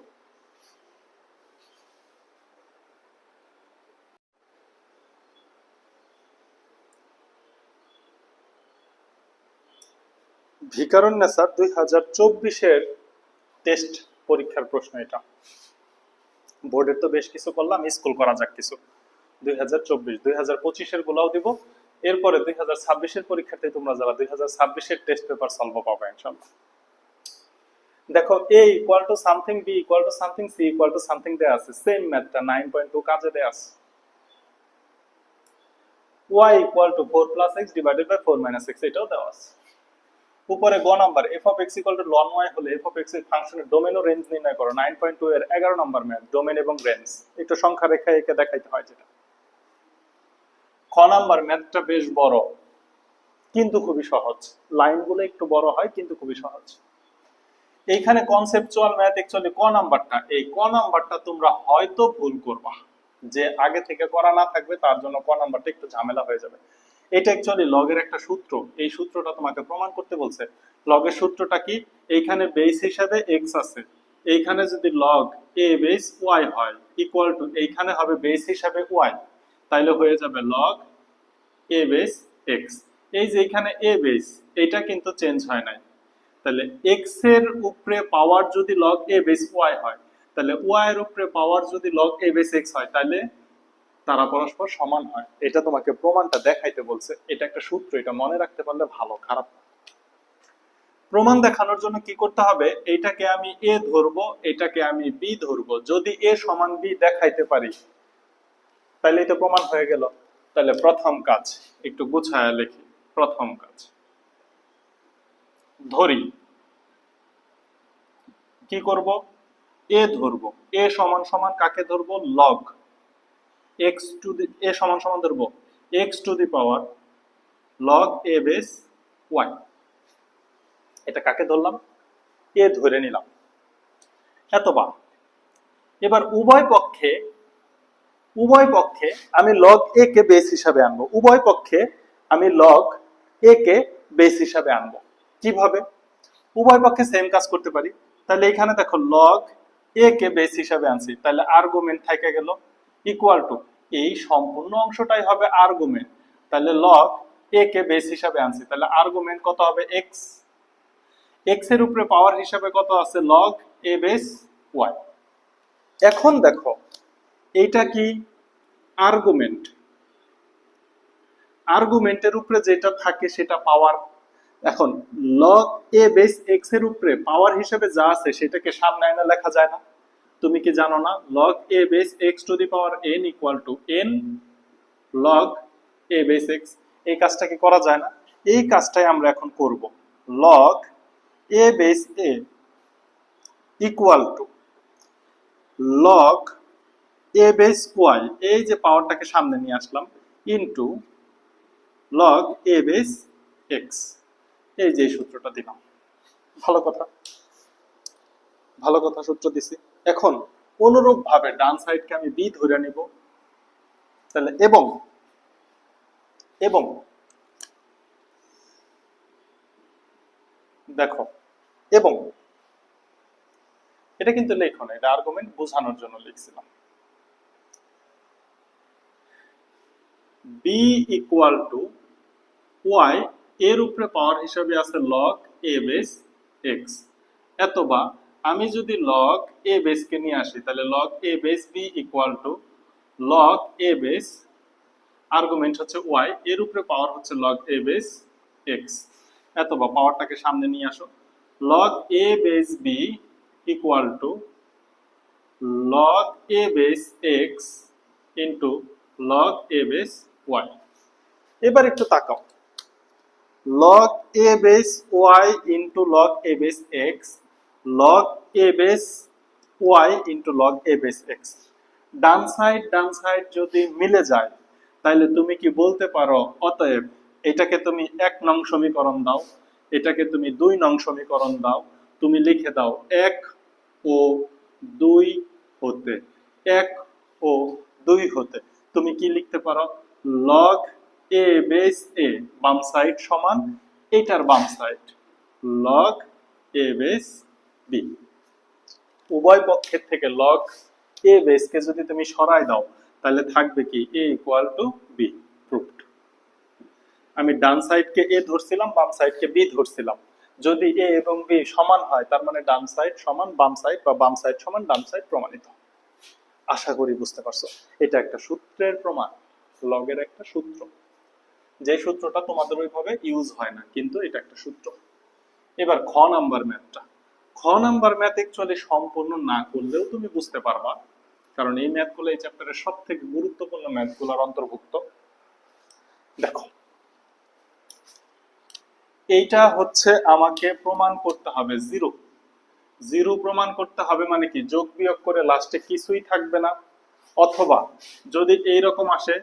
ভিকারুননিসা 2024-এর টেস্ট পরীক্ষার প্রশ্ন এটা। বোর্ডের তো বেশ কিছু করলাম, স্কুল করা যাক কিছু। 2024, 2025-এর গুলাও দিব, এরপরে 2026-এর পরীক্ষাতে তোমরা যারা 2026-এর টেস্ট পেপার সলভ পাবে ইনশাআল্লাহ। দেখো, a equal to something, b equal to something, c equal to something দেয়া আছে। সেম ম্যাথটা 9.2 কাজে দেয়া আছে। y equal to 4 plus x divided by 4 minus x, এটাও দেওয়া আছে। উপরে গ number f of x equal to ln y হলে f অফ x এর ফাংশনের ডোমেন ও রেঞ্জ নির্ণয় করো। 9.2 এর 11 নাম্বার ম্যাথ, ডোমেন এবং রেঞ্জ। একটু সংখ্যা রেখা একে দেখাইতে হয় যেটা। খ নাম্বার ম্যাথটা বেশ বড় কিন্তু খুবই সহজ, লাইনগুলো একটু বড় হয় কিন্তু খুবই সহজ। এইখানে কনসেপচুয়াল ম্যাথ অ্যাকচুয়ালি ক নাম্বারটা, এই ক নাম্বারটা তোমরা হয়তো ভুল করবা, যে আগে থেকে করা না থাকবে তার জন্য ক নাম্বারটা একটু ঝামেলা হয়ে যাবে। এটা অ্যাকচুয়ালি লগের একটা সূত্র, এই সূত্রটা তোমাকে প্রমাণ করতে বলছে। লগের সূত্রটা কি? এইখানে বেস হিসাবে x আছে, এইখানে যদি লগ a বেস y হয় ইকুয়াল টু, এইখানে হবে বেস হিসাবে y, তাইলে হয়ে যাবে লগ a বেস x। এই যে এখানে a বেস, এটা কিন্তু চেঞ্জ হয় নাই, তাহলে x এর উপরে পাওয়ার যদি log a বেস y হয়, তাহলে y এর উপরে পাওয়ার যদি log a বেস x হয়, তাহলে তারা পরস্পর সমান হয়। এটা তোমাকে প্রমাণটা দেখাইতে বলছে। এটা একটা সূত্র, এটা মনে রাখতে পারলে ভালো, খারাপ না। প্রমাণ দেখানোর জন্য কি করতে হবে? এইটাকে আমি a ধরবো, এটাকে আমি b ধরবো। যদি a সমান b দেখাইতে পারি তাহলে এটা প্রমাণ হয়ে গেল। তাহলে প্রথম কাজ একটু গুছায়া লিখি। প্রথম কাজ ধরি, কি করব? a ধরবো। a সমান সমান কাকে ধরবো? log x to the, a সমান সমান ধরবো x to the power log a base y। এটা কাকে ধরলাম? a ধরে নিলাম। এতবার এবার উভয় পক্ষে উভয় পক্ষে আমি লগ এ কে বেস হিসাবে আনবো, উভয় পক্ষে আমি লগ এ কে বেস হিসাবে আনবো। কিভাবে? উভয় পক্ষে সেম কাজ করতে পারি। তাহলে এখানে দেখো লগ এ কে বেস হিসাবে আনছি, তাহলে আর্গুমেন্ট থেকে গেল ইকুয়াল টু এই সম্পূর্ণ অংশটাই হবে আর্গুমেন্ট। তাহলে লগ এ কে বেস হিসাবে আনছি, তাহলে আর্গুমেন্ট কত হবে এক্স, এক্স এর উপরে পাওয়ার হিসাবে কত আছে লগ এ বেস ওয়াই। এখন দেখো এইটা কি আর্গুমেন্ট, আর্গুমেন্টের উপরে যেটা থাকে সেটা পাওয়ার। এখন লগ এ বেস এক্স এর উপরে পাওয়ার হিসেবে যা আছে সেটাকে সামনে এনে লেখা যায় না? তুমি কি জানো না log a base x to the power N equal to N log a base x? এই কাজটা কি করা যায় না? এই কাজটাই আমরা এখন করব। Log a base a equal to log a base y, এই যে পাওয়ারটাকে সামনে নিয়ে আসলাম, into log a base x. এই যে সূত্রটা দিলাম। ভালো কথা, ভালো কথা, সূত্র দিছি। এখন অনুরূপ ভাবে ডান সাইডকে আমি বি ধরে নিব, তাহলে এবং এবং দেখো এবং এটা কিন্তু লেখো না, এটা আর্গুমেন্ট বোঝানোর জন্য লিখছিলাম। বি ইকুয়াল টু ওয়াই, এর উপরে পাওয়ার হিসাবে আছে লগ এ বেস এক্স। এতবা আমি যদি লগ এ বেস কে নিয়ে আসি, তাহলে log a base b equal to log a base, argument হচ্ছে ওয়াই, এর উপরে পাওয়ার হচ্ছে লগ এ বেস এক্স। এতবা পাওয়ারটাকে সামনে নিয়ে আসো, log a base b equal to log a base x into log a base y. এবার একটু তাকাও, log a base y into log a base x, log a base y into log a base x। Done side যদি মিলে যায় তাহলে তুমি কি বলতে পারো অতএব এটাকে তুমি 1 নং সমীকরণ দাও, এটাকে তুমি 2 নং সমীকরণ দাও, তুমি লিখে দাও 1 ও 2 হতে, 1 ও 2 হতে। তুমি কি লিখতে পারো log a বেস a বাম সাইড সমান এটার বাম side log a base b। উভয় পক্ষের থেকে log a বেস কে যদি তুমি সরায় দাও তাহলে থাকবে কি a equal two b। Proofed. আমি ডান সাইডকে a ধরছিলাম, বাম সাইডকে b ধরছিলাম। যদি a এবং b সমান হয় তার মানে ডান সাইড সমান বাম সাইড বা বাম সাইড সমান ডান সাইড প্রমাণিত। আশা করি বুঝতে পারছো, এটা একটা সূত্রের প্রমাণ, লগের একটা সূত্র, যে সূত্রটা তোমাদের ওইভাবে ইউজ হয় না, কিন্তু এটা একটা সূত্র। এবার খ নাম্বার ম্যাথটা, খ নাম্বার ম্যাথ অ্যাকচুয়ালি সম্পূর্ণ না করলেও তুমি বুঝতে পারবা, কারণ এই ম্যাথগুলো এই চ্যাপ্টারের সবথেকে গুরুত্বপূর্ণ ম্যাথগুলোর অন্তর্ভুক্ত। দেখো এইটা হচ্ছে আমাকে প্রমাণ করতে হবে জিরো, জিরো প্রমাণ করতে হবে মানে কি যোগ বিয়োগ করে লাস্টে কিছুই থাকবে না। অথবা যদি এইরকম আসে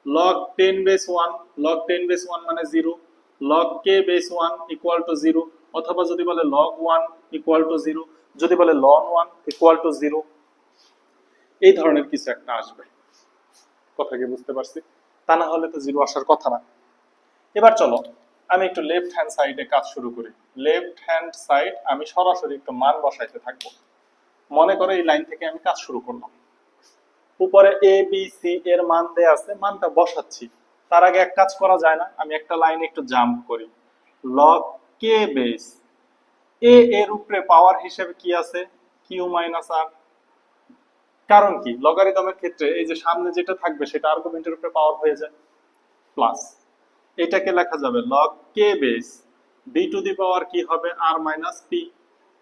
log 10 বেস 1, log 10 বেস 1 মানে 0, log k base 1 equal to 0, অথবা যদি বলে log 1 ইকুয়াল টু 0, যদি বলে ln 1 ইকুয়াল টু 0, এই ধরনের কিছু একটা আসবে। কথা কি বুঝতে পারছি? তা না হলে তো 0 আসার কথা না। এবার চলো আমি একটু লেফট হ্যান্ড সাইডে কাজ শুরু করি। লেফট হ্যান্ড সাইড আমি সরাসরি একটু মান বসাইতে থাকবো। মনে করো এই লাইন থেকে আমি কাজ শুরু করলাম, উপরে এ বি সি এর মান দেয়া আছে, মানটা বসাচ্ছি। তার আগে এক কাজ করা যায় না, আমি একটা লাইন একটু জাম্প করি। লগ কে বেস এ এর উপরে পাওয়ার হিসেবে কি আছে কিউ মাইনাস আর। কারণ কি লগারিদমের ক্ষেত্রে এই যে সামনে যেটা থাকবে সেটা আর্গুমেন্টের উপরে পাওয়ার হয়ে যায়, প্লাস এটাকে লেখা যাবে log K base B to the power কি হবে আর মাইনাস পি।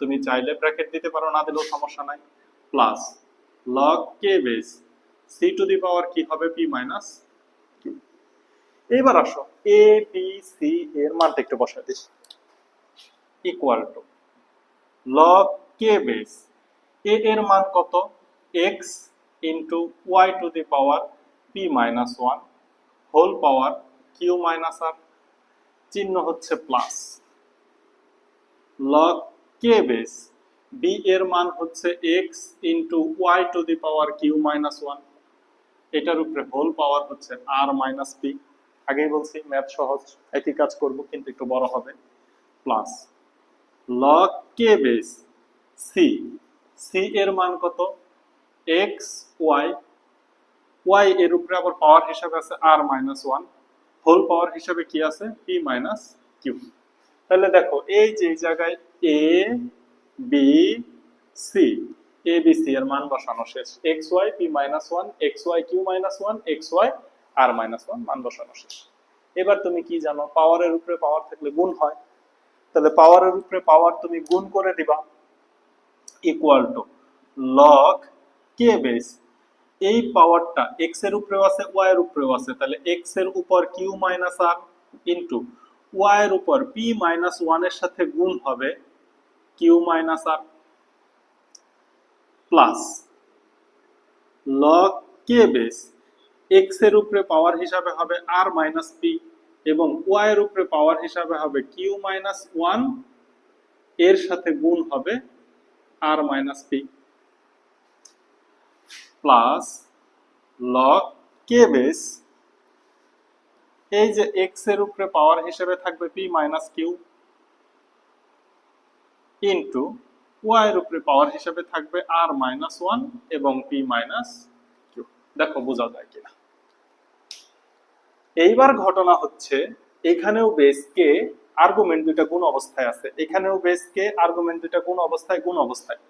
তুমি চাইলে ব্র্যাকেট দিতে পারো, না দিলেও সমস্যা নাই, plus log K base C to the power কি হবে পি মাইনাস কিউ। এবার আসো এ বি সি এর মানটা একটু বসাই দিস, equal to log K base A এর মান কত X into Y to the power P minus one whole power Q minus R, চিহ্ন হচ্ছে প্লাস। লগ কে বেস বি এর মান হচ্ছে X into Y to the power Q minus one, এটার উপরে হোল পাওয়ার হচ্ছে আর মাইনাস পি, আগেই বলছি ম্যাথ সহজ, একই কাজ করব কিন্তু একটু বড় হবে, প্লাস লগ কে বেস সি, সি এর মান কত এক্স ওয়াই, ওয়াই এর উপরে আবার পাওয়ার হিসাবে আছে আর মাইনাস ওয়ান, হোল পাওয়ার হিসাবে কি আছে পি মাইনাস কিউ। তাহলে দেখো এই যে এই জায়গায় A B C, A B C এর মান বসানো শেষ, X Y P minus one, X Y Q minus one, X Y R minus one, মান বসানো শেষ। এবার তুমি কি জানো, পাওয়ারের উপরে পাওয়ার থাকলে গুণ হয়, তাহলে পাওয়ারের উপরে পাওয়ার তুমি গুণ করে দিবা, equal to log K base, এই পাওয়ারটা এক্স এর উপরেও আছে ওয়াই এর উপরেও আছে, তাহলে এক্স এর উপর Q minus r into y এর উপর পি মাইনাস ওয়ান এর সাথে গুণ হবে কিউ মাইনাস আর, প্লাস লগ কে বেস, এক্স এর উপরে পাওয়ার হিসাবে হবে আর মাইনাস পি এবং ওয়াই এর উপরে পাওয়ার হিসাবে হবে কিউ মাইনাস ওয়ান, এর সাথে গুণ হবে r minus p, plus log কে বেস, এই যে এক্স এর উপরে পাওয়ার হিসেবে থাকবে p minus q into y এর উপরে পাওয়ার হিসেবে থাকবে আর মাইনাস ওয়ান এবং পি মাইনাস কিউ। দেখো বোঝা যায় কিনা। এইবার ঘটনা হচ্ছে এখানেও বেস কে আর্গুমেন্ট দুইটা গুণ অবস্থায় আছে, এখানেও বেস কে আর্গুমেন্ট দুইটা গুণ অবস্থায়,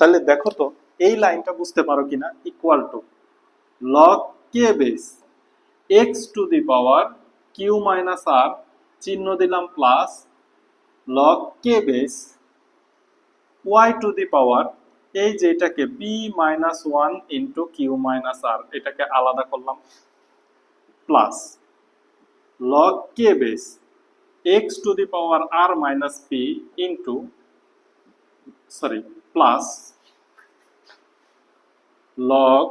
তাহলে দেখো তো এই লাইনটা বুঝতে পারো কিনা, equal to log K base x to the power Q minus R, চিহ্ন দিলাম plus, log K base Y to the power, এই যে এটাকে P minus one into Q minus R, এটাকে আলাদা করলাম, plus log K base x to the power R minus P into plus log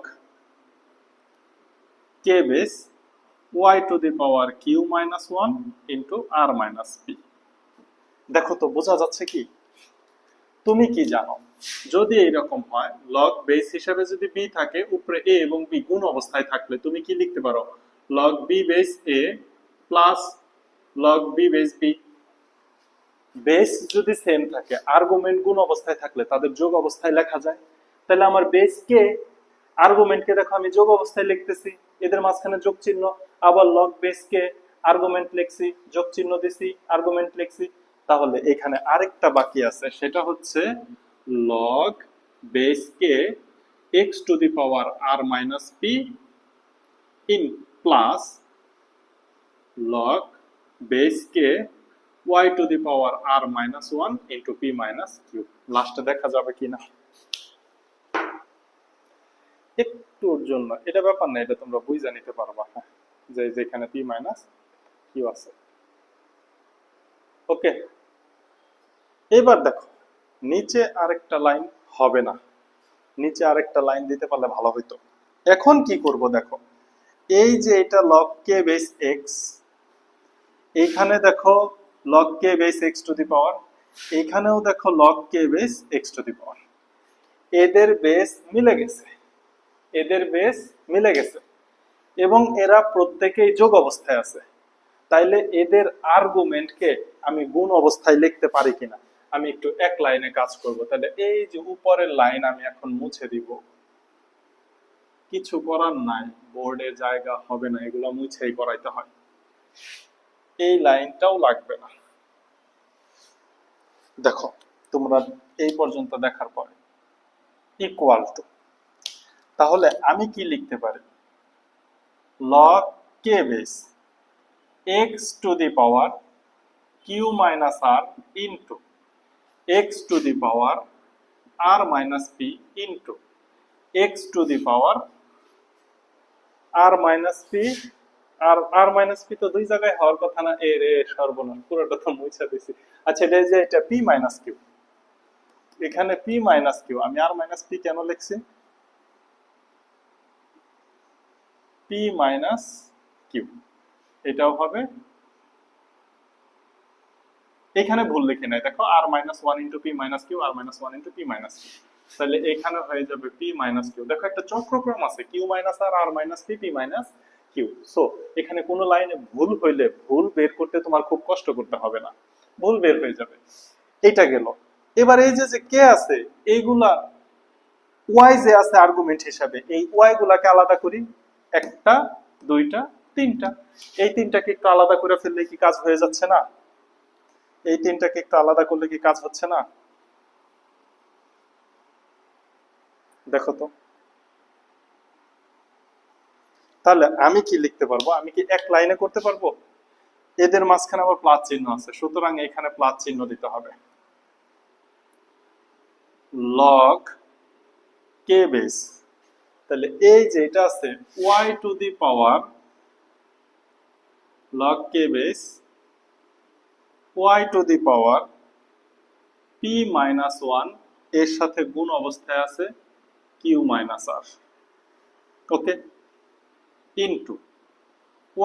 K base Y to the power Q minus one into R minus P. দেখো তো বোঝা যাচ্ছে কি, তুমি কি জানো যদি এইরকম হয় লগ বেস হিসাবে যদি বি থাকে, উপরে এ এবং বি গুণ অবস্থায় থাকলে তুমি কি লিখতে পারো, log B base A plus log B base B. Base যদি সেম থাকে, আর্গুমেন্ট গুণ অবস্থায় থাকলে তাদের যোগ অবস্থায় লেখা যায়, তাহলে আমার বেস কে আর্গুমেন্টকে দেখো আমি যোগ অবস্থায় লিখতেছি, এদের মাঝখানে যোগ চিহ্ন, আবার লগ বেস কে আর্গুমেন্ট লিখছি, যোগ চিহ্ন দিছি, আর্গুমেন্ট লিখছি, তাহলে এখানে আরেকটা বাকি আছে, সেটা হচ্ছে log base k x to the power R minus p in plus log base k y to the power R minus one into P minus q. লাস্টে দেখা যাবে কিনা, একটুর জন্য এটা ব্যাপার না, এটা তোমরা বুঝে নিতে পারবা, যে যেখানে পি মাইনাস কিউ আছে। ওকে, এবার দেখো নিচে আরেকটা লাইন হবে না, নিচে আরেকটা লাইন দিতে পারলে ভালো হইতো। এখন কি করব দেখো, এই যে এটা লগ কে বেস এক্স, এইখানে দেখো log K base x to the power, এইখানেও দেখো log K base x to the power, এদের বেস মিলে গেছে, এদের বেস মিলে গেছে এবং এরা প্রত্যেকেই যোগ অবস্থায় আছে, তাইলে এদের আর্গুমেন্টকে আমি গুণ অবস্থায় লিখতে পারি কিনা, আমি একটু এক লাইনে কাজ করব। তাহলে এই যে উপরের লাইন আমি এখন মুছে দিব, কিছু করার নাই, বোর্ডে জায়গা হবে না, এগুলো মুছেই করাইতে হয়, এই লাইনটাও লাগবে না। দেখো তোমরা এই পর্যন্ত দেখার পরে ইকুয়াল টু, তাহলে আমি কি লিখতে পারি, log K base x to the power Q minus r into x to the power R minus P into x to the power R minus P, আর আর মাইনাস পি তো দুই জায়গায় হওয়ার কথা না, এ রে সর্বনাশ, পুরোটা তো মুছে দিছি। আচ্ছা এটা যে এটা পি মাইনাস কিউ, এখানে পি মাইনাস কিউ, আমি আর মাইনাস পি কেন লিখছি, পি মাইনাস কিউ, এটাও হবে, এখানে ভুল লিখে নাই, দেখো R minus one into P minus Q, R minus one into P minus Q, তাহলে এখানে হয়ে যাবে পি মাইনাস কিউ। দেখো একটা চক্রক্রম আছে, কিউ মাইনাস আর, আর minus P, P minus Q. So এখানে কোনো লাইনে ভুল হইলে ভুল বের করতে তোমার খুব কষ্ট করতে হবে না, ভুল বের হয়ে যাবে। এটা গেল। এবার এই যে যে কে আছে, এইগুলা ওয়াই যে আছে আর্গুমেন্ট হিসাবে, এই ওয়াই গুলাকে আলাদা করি, একটা, দুইটা, তিনটা। এই তিনটাকে একটু আলাদা করে ফেললে কি কাজ হয়ে যাচ্ছে না? এই তিনটাকে একটু আলাদা করলে কি কাজ হচ্ছে না? দেখো তো। তাহলে আমি কি লিখতে পারবো? আমি কি এক লাইনে করতে পারবো? এদের মাঝখানে আবার প্লাস চিহ্ন আছে, সুতরাং এখানে প্লাস চিহ্ন দিতে হবে। লগ কে বেস, তাহলে এই যে এটা আছে y to the power log k base y to the power p minus 1 এর সাথে গুণ অবস্থায় আছে q minus r, okay, into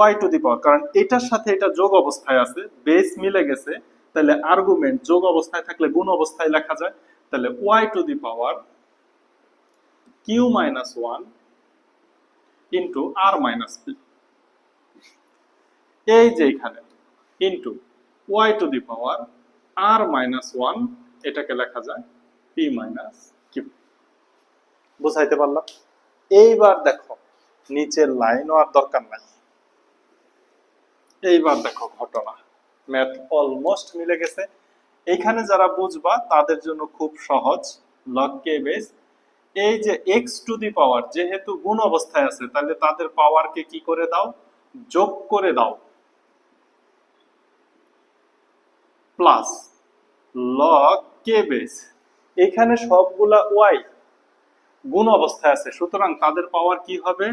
y to the power, কারণ এটার সাথে এটা যোগ অবস্থায় আছে, বেস মিলে গেছে, তাহলে আর্গুমেন্ট যোগ অবস্থায় থাকলে গুণ অবস্থায় লেখা যায়, তাহলে y to the power q minus 1 into r minus p, এই যে এখানে into y to the power r minus 1, এটাকে লেখা যায় p মাইনাস q। বুঝাইতে পারলাম? এইবার দেখো নিচের লাইনও আর দরকার নাই। এইবার দেখো ঘটনা, ম্যাথ অলমোস্ট মিলে গেছে। এইখানে যারা বুঝবা তাদের জন্য খুব সহজ। লগ কে বেস, এই যে x টু দি পাওয়ার যেহেতু গুণ অবস্থায় আছে, তাহলে তাদের পাওয়ারকে কি করে দাও? যোগ করে দাও, প্লাস লগ কে বেস, এখানে সবগুলা ওয়াই গুণ অবস্থায় আছে, সুতরাং তাদের পাওয়ার কি হবে?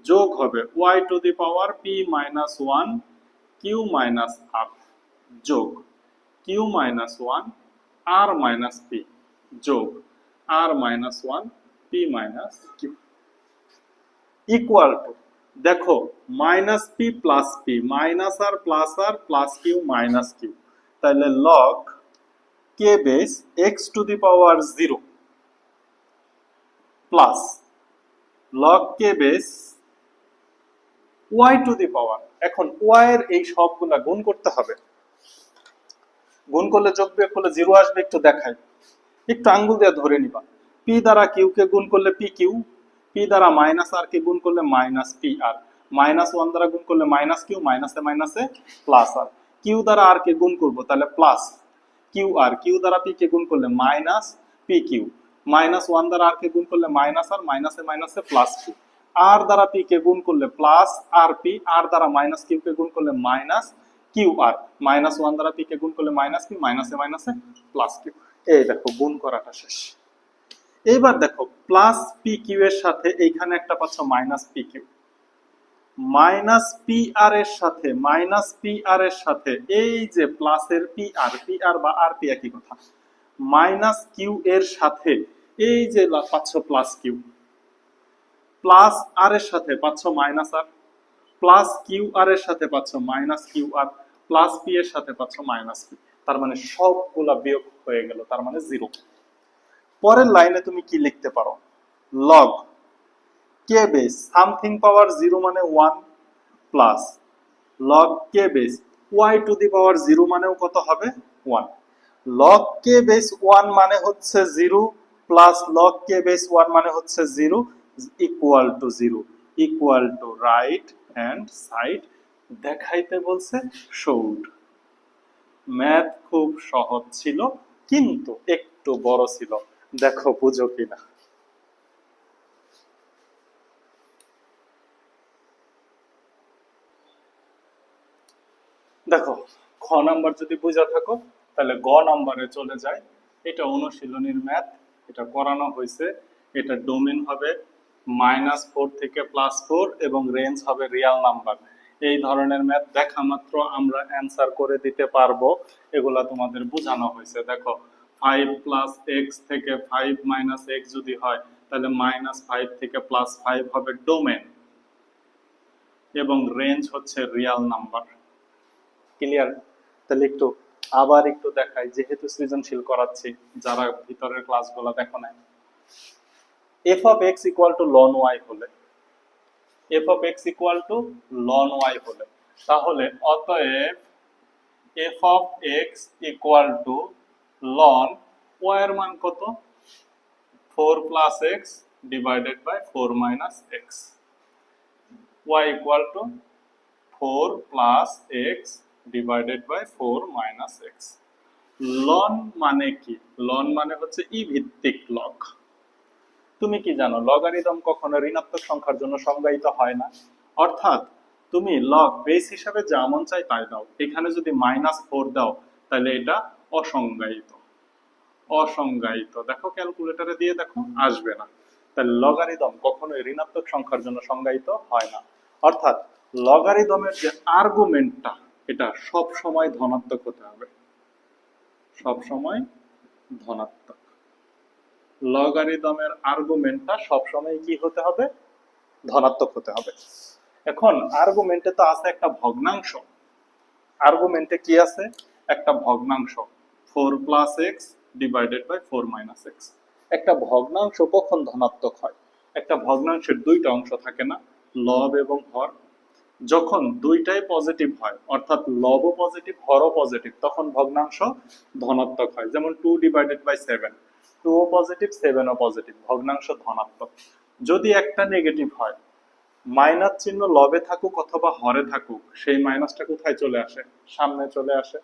যোগ হবে, y to the power p minus 1 q minus r যোগ q minus 1 r minus p যোগ r minus 1 p minus q equal to, দেখো minus p plus p minus r plus r plus q minus q, তাহলে log k base x to the power 0 plus log k base y to the power, এখন y এর এই সবগুলা গুণ করতে হবে, গুণ করলে যোগ বিয়োগ করলে 0 আসবে, একটু দেখাই, একটু আঙ্গুল দিয়ে ধরে নিবা। p দ্বারা q কে গুণ করলে p q, p দ্বারা মাইনাস r কে গুণ করলে মাইনাস p r, মাইনাস 1 দ্বারা গুণ করলে মাইনাস q, মাইনাসে মাইনাসে প্লাস r, q দ্বারা r কে গুণ করব, তাহলে প্লাস q r, q দ্বারা p কে গুণ করলে মাইনাস p q, মাইনাস 1 দ্বারা r কে গুণ করলে মাইনাস r, মাইনাসে মাইনাসে প্লাস q, r দ্বারা p কে গুণ করলে প্লাস r p, r দ্বারা মাইনাস q কে গুণ করলে মাইনাস q r, মাইনাস 1 দ্বারা p কে গুণ করলে মাইনাস q, মাইনাসে মাইনাসে প্লাস q। এই দেখো গুণ করাটা শেষ। এইবার দেখো প্লাস পি কিউ এর সাথে এইখানে একটা পাচ্ছ minus P Q, minus P R এর সাথে মাইনাস পি আর এর সাথে এই যে প্লাসের পি আর বা আর পি একই কথা, মাইনাস কিউ এর সাথে এই যে পাচ্ছ প্লাস কিউ, প্লাস আর এর সাথে পাচ্ছ মাইনাস আর, প্লাস কিউ আর এর সাথে পাচ্ছ minus Q r, plus P এর সাথে পাচ্ছ মাইনাস পি, তার মানে সবগুলা বিয়োগ হয়ে গেল, তার মানে 0। পরের লাইনে তুমি কি লিখতে পারো? লগ কে বেস সামথিং পাওয়ার 0 মানে 1 plus log K base y to the power 0 মানেও কত হবে? 1। লগ কে বেস 1 মানে হচ্ছে 0 প্লাস লগ কে বেস 1 মানে হচ্ছে 0 equal to 0, equal to right hand side দেখাইতে বলছে শোড। ম্যাথ খুব সহজ ছিল কিন্তু একটু বড় ছিল, দেখো বুঝো কিনা। দেখো খ নাম্বার যদি বুঝা থাকো তাহলে গ নাম্বারে চলে যায়। এটা অনুশীলনীর ম্যাথ, এটা করানো হয়েছে। এটা ডোমেন হবে -4 থেকে +4 এবং রেঞ্জ হবে রিয়াল নাম্বার। এই ধরনের ম্যাথ দেখা মাত্র আমরা অ্যান্সার করে দিতে পারবো, এগুলা তোমাদের বোঝানো হয়েছে। দেখো 5 + x থেকে 5 - x যদি হয় তাহলে -5 থেকে +5 হবে ডোমেন এবং রেঞ্জ হচ্ছে রিয়াল নাম্বার। ক্লিয়ার? তাহলে একটু আবার একটু দেখাই, যেহেতু সৃজনশীল করাচ্ছি, যারা ভিতরের ক্লাসগুলো দেখো নাই। F of x equal to ln Y হলে, F of x equal to ln Y হলে, তাহলে অতএব F of x equal to ln Y এর মান কত? 4 plus x divided by 4 minus X, Y equal to 4 plus x divided by 4 minus X. Ln মানে কি? Loan মানে হচ্ছে ই ভিত্তিক লগ। তুমি কি জানো লগারিদম কখনো ঋণাত্মক সংখ্যার জন্য সংজ্ঞায়িত হয় না। অর্থাৎ তুমি লগ বেস হিসাবে যা মন চাই তাই দাও, এখানে যদি -4 দাও তাহলে এটা অসংজ্ঞায়িত। অসংজ্ঞায়িত, দেখো ক্যালকুলেটরে দিয়ে দেখো, আসবে না। তাহলে লগারিদম কখনোই ঋণাত্মক সংখ্যার জন্য সংজ্ঞায়িত হয় না। অর্থাৎ লগারিদমের যে আর্গুমেন্টটা, এটা সব সময় ধনাত্মক হতে হবে, সব সময় ধনাত্মক। লগারিদমের আর্গুমেন্টটা সবসময় কি হতে হবে? ধনাত্মক হতে হবে। এখন আর্গুমেন্টে তো আছে একটা ভগ্নাংশ, আর্গুমেন্টে কি আছে? একটা ভগ্নাংশ 4 plus x divided by 4 minus x. একটা ভগ্নাংশ কখন ধনাত্মক হয়? একটা ভগ্নাংশের দুইটা অংশ থাকে না, লব এবং হর। যখন দুইটাই পজিটিভ হয়, অর্থাৎ লবও পজিটিভ হরও পজিটিভ, তখন ভগ্নাংশ ধনাত্মক হয়। যেমন 2 ডিভাইডেড বাই 7, 2 ও পজিটিভ 7 ও পজিটিভ, ভগ্নাংশ ধনাত্মক। যদি একটা নেগেটিভ হয়, মাইনাস চিহ্ন লবে থাকুক অথবা হরে থাকুক, সেই মাইনাসটা কোথায় চলে আসে? সামনে চলে আসে,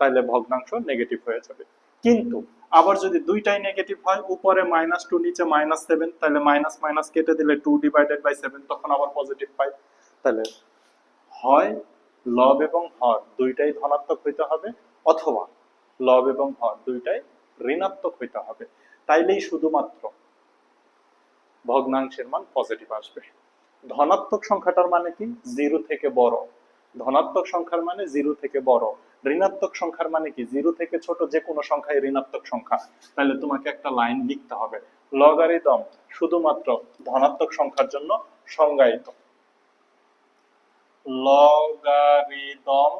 তাইলে ভগ্নাংশ নেগেটিভ হয়ে যাবে। কিন্তু আবার যদি দুইটাই নেগেটিভ হয়, উপরে -2 নিচে -7, তাহলে মাইনাস মাইনাস কেটে দিলে 2 ডিভাইডেড বাই 7, তখন আবার পজিটিভ পাই। তাহলে হয় লব এবং হর দুইটাই ধনাত্মক হইতে হবে, অথবা লব এবং হর দুইটাই ঋণাত্মক হইতে হবে, তাইলেই শুধুমাত্র ভগ্নাংশের মান পজিটিভ আসবে। ধনাত্মক সংখ্যাটার মানে কি? 0 থেকে বড়। ধনাত্মক সংখ্যার মানে 0 থেকে বড়। ঋণাত্মক সংখ্যার মানে কি? 0 থেকে ছোট যে কোনো সংখ্যাই ঋণাত্মক সংখ্যা। তাহলে তোমাকে একটা লাইন লিখতে হবে, লগারিদম শুধুমাত্র ধনাত্মক সংখ্যার জন্য সংজ্ঞায়িত। লগারিদম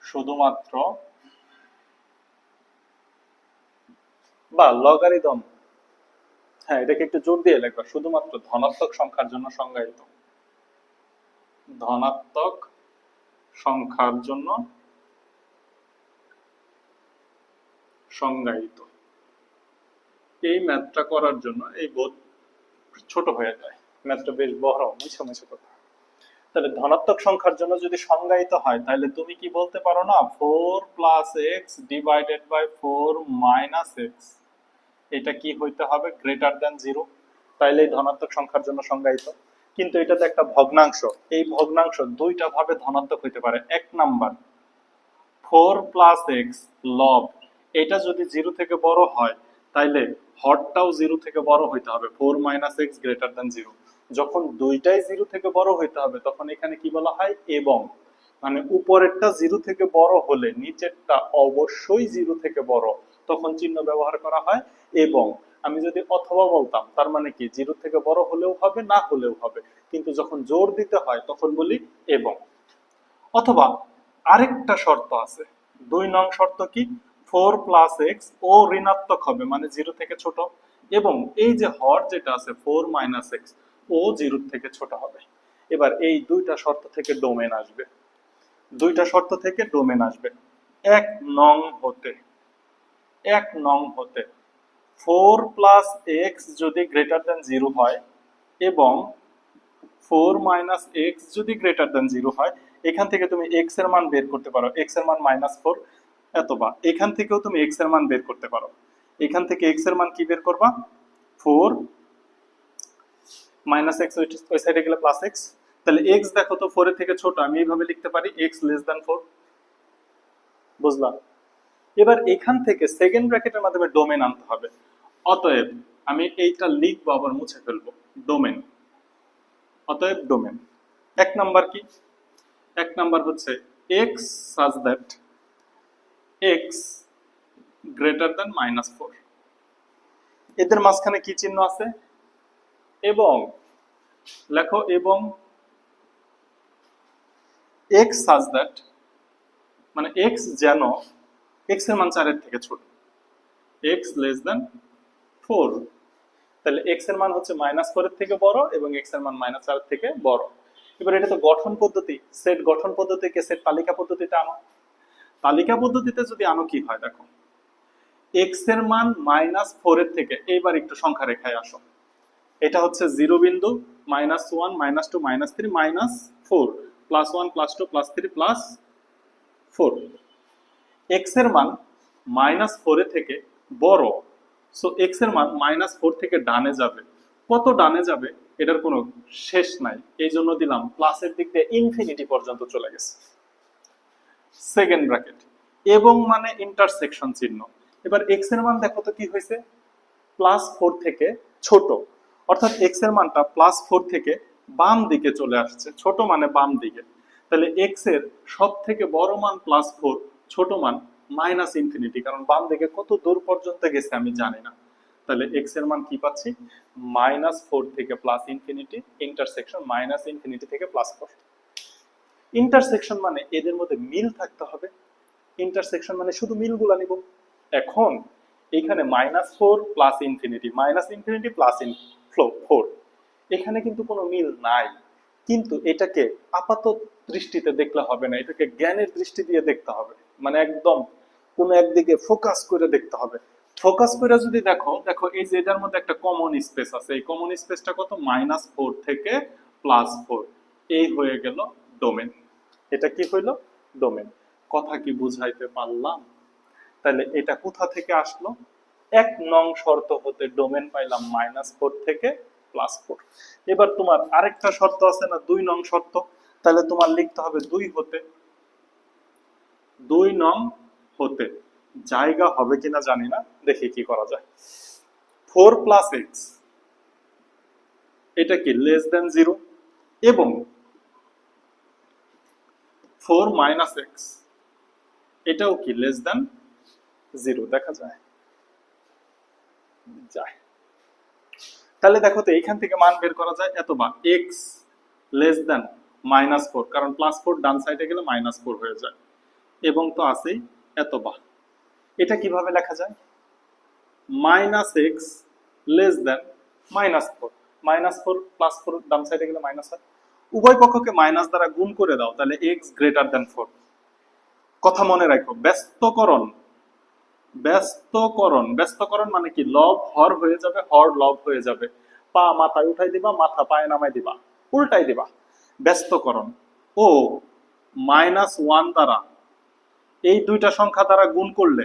শুধুমাত্র, বা লগারিদম, হ্যাঁ এটাকে একটু জোর দিয়ে লেখবা, শুধুমাত্র ধনাত্মক সংখ্যার জন্য সংজ্ঞায়িত। ধনাত্মক সংখ্যার জন্য সংজ্ঞায়িত। এই ম্যাথটা করার জন্য এই বোধ ছোট হয়ে যায়, ম্যাথটা বেশ বড়, মুছে মুছে কথা। তাহলে ধনাত্মক সংখ্যার জন্য যদি সংজ্ঞায়িত হয়, তাহলে তুমি কি বলতে পারো না, 4 plus x divided by 4 minus x, এটা কি হইতে হবে? গ্রেটার দ্যান 0, তাইলে ধনাত্মক সংখ্যার জন্য সংজ্ঞায়িত। কিন্তু এটা তো একটা ভগ্নাংশ, এই ভগ্নাংশ দুইটা ভাবে ধনাত্মক হইতে পারে। এক নাম্বার, 4 প্লাস এক্স লব, এটা যদি 0 থেকে বড় হয়, তাইলে হরটাও 0 থেকে বড় হইতে হবে, 4 মাইনাস এক্স গ্রেটার দ্যান 0। যখন দুইটাই 0 থেকে বড় হইতে হবে, তখন এখানে কি বলা হয়? এবং। মানে উপরেরটা 0 থেকে বড় হলে নিচেরটা অবশ্যই 0 থেকে বড়, তখন চিহ্ন ব্যবহার করা হয় এবং। আমি যদি অথবা বলতাম, তার মানে কি 0 থেকে বড় হলেও হবে, না হলেও হবে, কিন্তু যখন জোর দিতে হয় তখন বলি এবং। অথবা আরেকটা শর্ত আছে, 2 নং শর্ত কি? 4 প্লাস এক্স ও ঋণাত্মক হবে, মানে 0 থেকে ছোট, এবং এই যে হর যেটা আছে 4 মাইনাস এক্স, ও 0 থেকে ছোট হবে। এবার এই দুইটা শর্ত থেকে ডোমেন আসবে, দুইটা শর্ত থেকে ডোমেন আসবে। 1 নং হতে, 1 নং হতে 4 প্লাস এক্স যদি গ্রেটার দ্যান 0 হয় এবং 4 মাইনাস এক্স যদি গ্রেটার দ্যান 0 হয়, এখান থেকে তুমি এক্স এর মান বের করতে পারো, এক্স এর মান -4, অথবা এখান থেকেও তুমি এক্স এর মান বের করতে পারো। এখান থেকে এক্স এর মান কি বের করবা? 4 মাইনাস এক্স, ওই সাইডে গেলে প্লাস এক্স। তাহলে এক্স দেখো তো 4 এর থেকে ছোট, আমি এইভাবে লিখতে পারি এক্স লেস দ্যান 4। বুঝলাম? এবার এখান থেকে সেকেন্ড ব্র্যাকেটের মাধ্যমে ডোমেন আনতে হবে। অতএব আমি এইটা লিখবো, আবার মুছে ফেলবো, ডোমেন। অতএব ডোমেন 1 নাম্বার কি? 1 নাম্বার হচ্ছে x such that x greater than -4। এদের মাঝখানে কি চিহ্ন আছে? এবং। লেখো এবং x such that, মানে x যেন x এর মান 4 এর থেকে ছোট। x লেস দেন 4, তাহলে x এর মান হচ্ছে -4 এর থেকে বড় এবং x এর মান -4 এর থেকে বড়। এবার এটা তো গঠন পদ্ধতি, সেট গঠন পদ্ধতিকে সেট তালিকা পদ্ধতিতে আনো। তালিকা পদ্ধতিতে যদি আনো কি হয় দেখো, x এর মান -4 এর থেকে, এইবার একটু সংখ্যা রেখায় আসো, এটা হচ্ছে 0 বিন্দু, -1 -2 -3 -4 +1 +2 +3 +4। x এর মান -4 এর থেকে বড়, সো x এর মান -4 থেকে ডানে যাবে। কত ডানে যাবে এটার কোনো শেষ নাই, এই জন্য দিলাম প্লাসের দিক দিয়ে ইনফিনিটি পর্যন্ত চলে গেছে। সেকেন্ড ব্র্যাকেট এবং মানে ইন্টারসেকশন চিহ্ন। এবার x এর মান দেখো তো কি হয়েছে, +4 থেকে ছোট, অর্থাৎ x এর মানটা +4 থেকে বাম দিকে চলে আসছে, ছোট মানে বাম দিকে। তাহলে x এর সব থেকে বড় মান +4, ছোট মান -ইনফিনিটি, কারণ বাম দিকে কত দূর পর্যন্ত গেছে আমি জানি না। তাহলে x এর মান কি পাচ্ছি, -4 থেকে +ইনফিনিটি, ইন্টারসেকশন -ইনফিনিটি থেকে +4। ইন্টারসেকশন মানে এদের মধ্যে মিল থাকতে হবে, ইন্টারসেকশন মানে শুধু মিলগুলা নিব। এখন এখানে -4 +ইনফিনিটি, -ইনফিনিটি +4, এখানে কিন্তু কোনো মিল নাই। কিন্তু এটাকে আপাত দৃষ্টিতে দেখলে হবে না, এটাকে জ্ঞানের দৃষ্টি দিয়ে দেখতে হবে, মানে একদম কোনো একদিকে ফোকাস করে দেখতে হবে। ফোকাস করে যদি দেখো, দেখো এই যে এটার মধ্যে একটা কমন স্পেস আছে, এই কমন স্পেসটা কত, -4 থেকে +4, এই হয়ে গেল ডোমেন। এটা কি হইলো, ডোমেন। কথা কি বুঝাইতে পারলাম? তাহলে এটা কোথা থেকে আসলো, 1 নং শর্ত হতে ডোমেন পাইলাম -4 থেকে +4। এবার তোমার আরেকটা শর্ত আছে না, 2 নং শর্ত, তাহলে তোমার লিখতে হবে 2 হতে, 2 নং হতে জায়গা হবে কিনা জানি না, দেখি কি করা যায়। 4 + x এটা কি লেস দেন 0 এবং 4 - x এটাও কি লেস দেন 0, দেখা যায় যায়। তাহলে দেখো তো এইখান থেকে মান বের করা যায় এতবার, x লেস দেন -4, কারণ +4 ডান সাইডে গেলে -4 হয়ে যায়, এবং তো আছেই এতবার। এটা কিভাবে লেখা যায়, -x লেস দেন -4, -4 +4 ডান সাইডে গেলে মাইনাস হয়, উভয় পক্ষকে মাইনাস দ্বারা গুণ করে দাও, তাহলে x গ্রেটার দেন 4। কথা মনে রাখো, ব্যস্তকরণ, ব্যস্তকরণ, ব্যস্তকরণ মানে কি, লব হর হয়ে যাবে, হর লব হয়ে যাবে, পা মাথায় উঠাই দিবা, মাথা পায়ে নামাই দিবা, উল্টাই দিবা। ব্যস্তকরণ ও -1 দ্বারা, এই দুইটা সংখ্যা দ্বারা গুণ করলে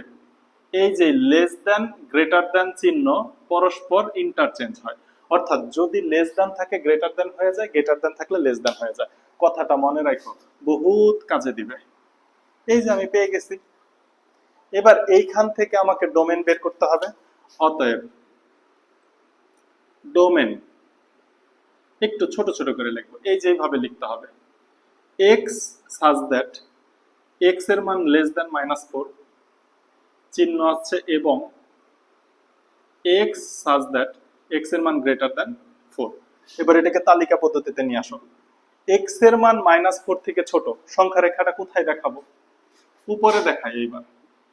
এই যে লেস দেন গ্রেটার দেন চিহ্ন পরস্পর ইন্টারচেঞ্জ হয়, অর্থাৎ যদি লেস দেন থাকে গ্রেটার দেন হয়ে যায়, গ্রেটার দেন থাকলে লেস দেন হয়ে যায়। কথাটা মনে রাখো, বহুত কাজে দিবে। এই যে আমি পেয়ে গেছি, এবার এইখান থেকে আমাকে ডোমেন বের করতে হবে। অতএব ডোমেন একটু ছোট ছোট করে লিখবো, এই যে এইভাবে লিখতে হবে, x such that x এর মান লেস দেন -4, চিহ্ন আছে এবং x such that x এর মান গ্রেটার দেন 4। এবার এটাকে তালিকা পদ্ধতিতে নিয়ে আসো। x এর মান -4 থেকে ছোট, সংখ্যা রেখাটা কোথায় দেখাবো, উপরে দেখাই। এইবার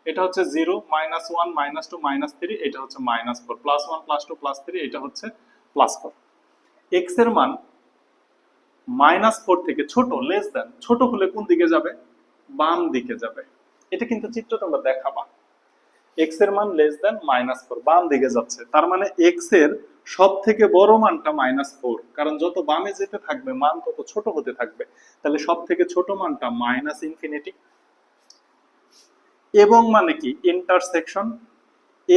এটা হচ্ছে 0 -1 -2 -3, এটা হচ্ছে -4 +1 +2 +3, এটা হচ্ছে +4। x এর মান -4 থেকে ছোট, লেস দেন, ছোট হলে কোন দিকে যাবে, বাম দিকে যাবে। এটা কিন্তু চিত্র তোমরা দেখাবা, x এর মান লেস দেন -4, বাম দিকে যাচ্ছে, তার মানে x এর সব থেকে বড় মানটা -4, কারণ যত বামে যেতে থাকবে মান তত ছোট হতে থাকবে, তাহলে সব থেকে ছোট মানটা -ইনফিনিটি। এবং মানে কি, ইন্টারসেকশন,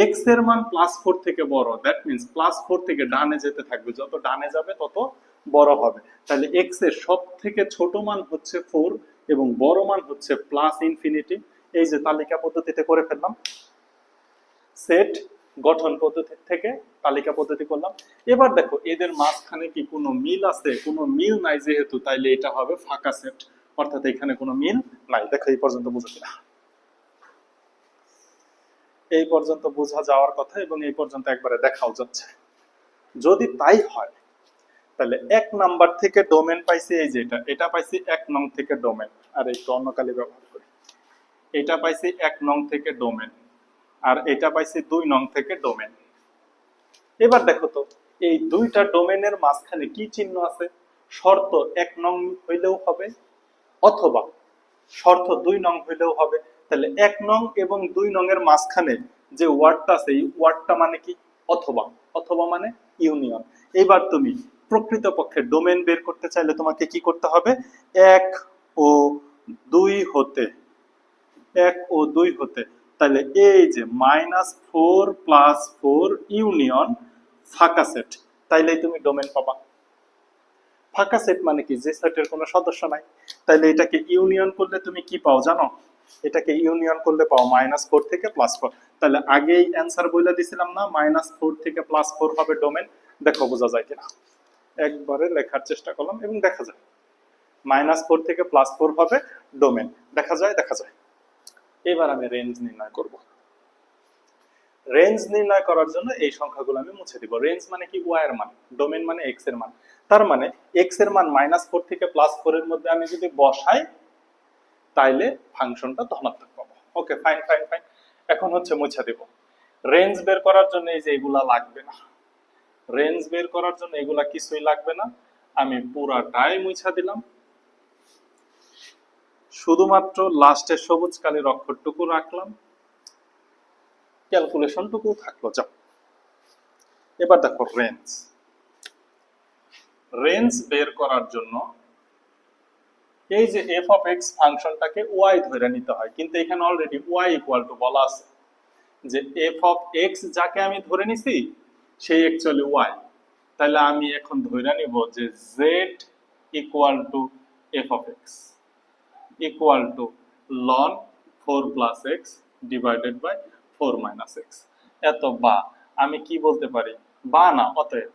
x এর মান +4 থেকে বড়, দ্যাট মিন্স +4 থেকে ডানে যেতে থাকবে, যত ডানে যাবে তত বড় হবে, তাহলে x এর সব থেকে ছোট মান হচ্ছে 4 এবং বড় মান হচ্ছে +ইনফিনিটি। এই যে তালিকা পদ্ধতিতে করে ফেললাম, সেট গঠন পদ্ধতি থেকে তালিকা পদ্ধতি করলাম। এবার দেখো এদের মাঝখানে কি কোনো মিল আছে, কোনো মিল নাই যেহেতু, তাইলে এটা হবে ফাঁকা সেট, অর্থাৎ এখানে কোনো মিল নাই। দেখো এই পর্যন্ত বুঝো কিনা, এই পর্যন্ত বোঝা যাওয়ার কথা এবং এই পর্যন্ত একবারে দেখাও যাচ্ছে। যদি তাই হয় তাহলে 1 নাম্বার থেকে ডোমেন পাইছি, এই যে এটা পাইছি 1 নং থেকে ডোমেন, আর একটু অন্য কালি ব্যবহার করি, এটা পাইছি 1 নং থেকে ডোমেন, আর এটা পাইছি 2 নং থেকে ডোমেন। এবার দেখো তো এই দুইটা ডোমেনের মাঝখানে কি চিহ্ন আছে? শর্ত 1 নং হইলেও হবে অথবা শর্ত 2 নং হইলেও হবে। তাহলে 1 নং এবং 2 নং এর মাঝখানে যে ওয়ার্ডটা আছে এই ওয়ার্ডটা মানে কি? অথবা। অথবা মানে ইউনিয়ন। এবার তুমি প্রকৃতপক্ষে ডোমেন বের করতে চাইলে তোমাকে কি করতে হবে? 1 ও 2 হতে 1 ও 2 হতে তাহলে এই যে -4 + 4 ইউনিয়ন ফাঁকা সেট, তাইলেই তুমি ডোমেন পাবা। ফাঁকা সেট মানে কি? যে সেটের কোনো সদস্য নাই। তাইলে এটাকে ইউনিয়ন করলে তুমি কি পাও জানো? এটাকে ইউনিয়ন করলে পাও -4 থেকে +4। তাহলে আগেই অ্যান্সার বলে দিছিলাম না, -4 থেকে +4 হবে ডোমেন। দেখো বোঝা যায় কিনা, একবারে লেখার চেষ্টা করলাম এবং দেখা যায় -4 থেকে +4 হবে ডোমেন। দেখা যায়, দেখা যায়। এবার আমি রেঞ্জ নির্ণয় করব। রেঞ্জ নির্ণয় করার জন্য এই সংখ্যাগুলো আমি মুছে দিব। রেঞ্জ মানে কি? ওয়াই এর মান। ডোমেন মানে এক্স এর মান। তার মানে এক্স এর মান -4 থেকে +4 এর মধ্যে আমি যদি বসাই তাইলে ফাংশনটা ধনাত্মক পাবো। ওকে, ফাইন ফাইন ফাইন। এখন হচ্ছে মুছে দেব। রেঞ্জ বের করার জন্য এই যে এগুলা লাগবে না। রেঞ্জ বের করার জন্য এগুলা কিছুই লাগবে না। আমি পুরাটাই মুছে দিলাম। শুধুমাত্র লাস্টের সবুজ কালির অক্ষরটুকু রাখলাম, ক্যালকুলেশনটুকু থাকলো। যাও এবার দেখো রেঞ্জ। রেঞ্জ বের করার জন্য এই যে এফ অফ এক্স ফাংশনটাকে ওয়াই ধরে নিতে হয়, কিন্তু এখানে অলরেডি ওয়াই ইকুয়াল টু বলা আছে যে এফ অফ এক্স যাকে আমি ধরে নিছি সেই অ্যাকচুয়ালি ওয়াই। তাহলে আমি এখন ধরে নিব যে z equal to f of x equal to ln 4 plus x divided by 4 minus x. এত বা আমি কি বলতে পারি? বা না, অতএব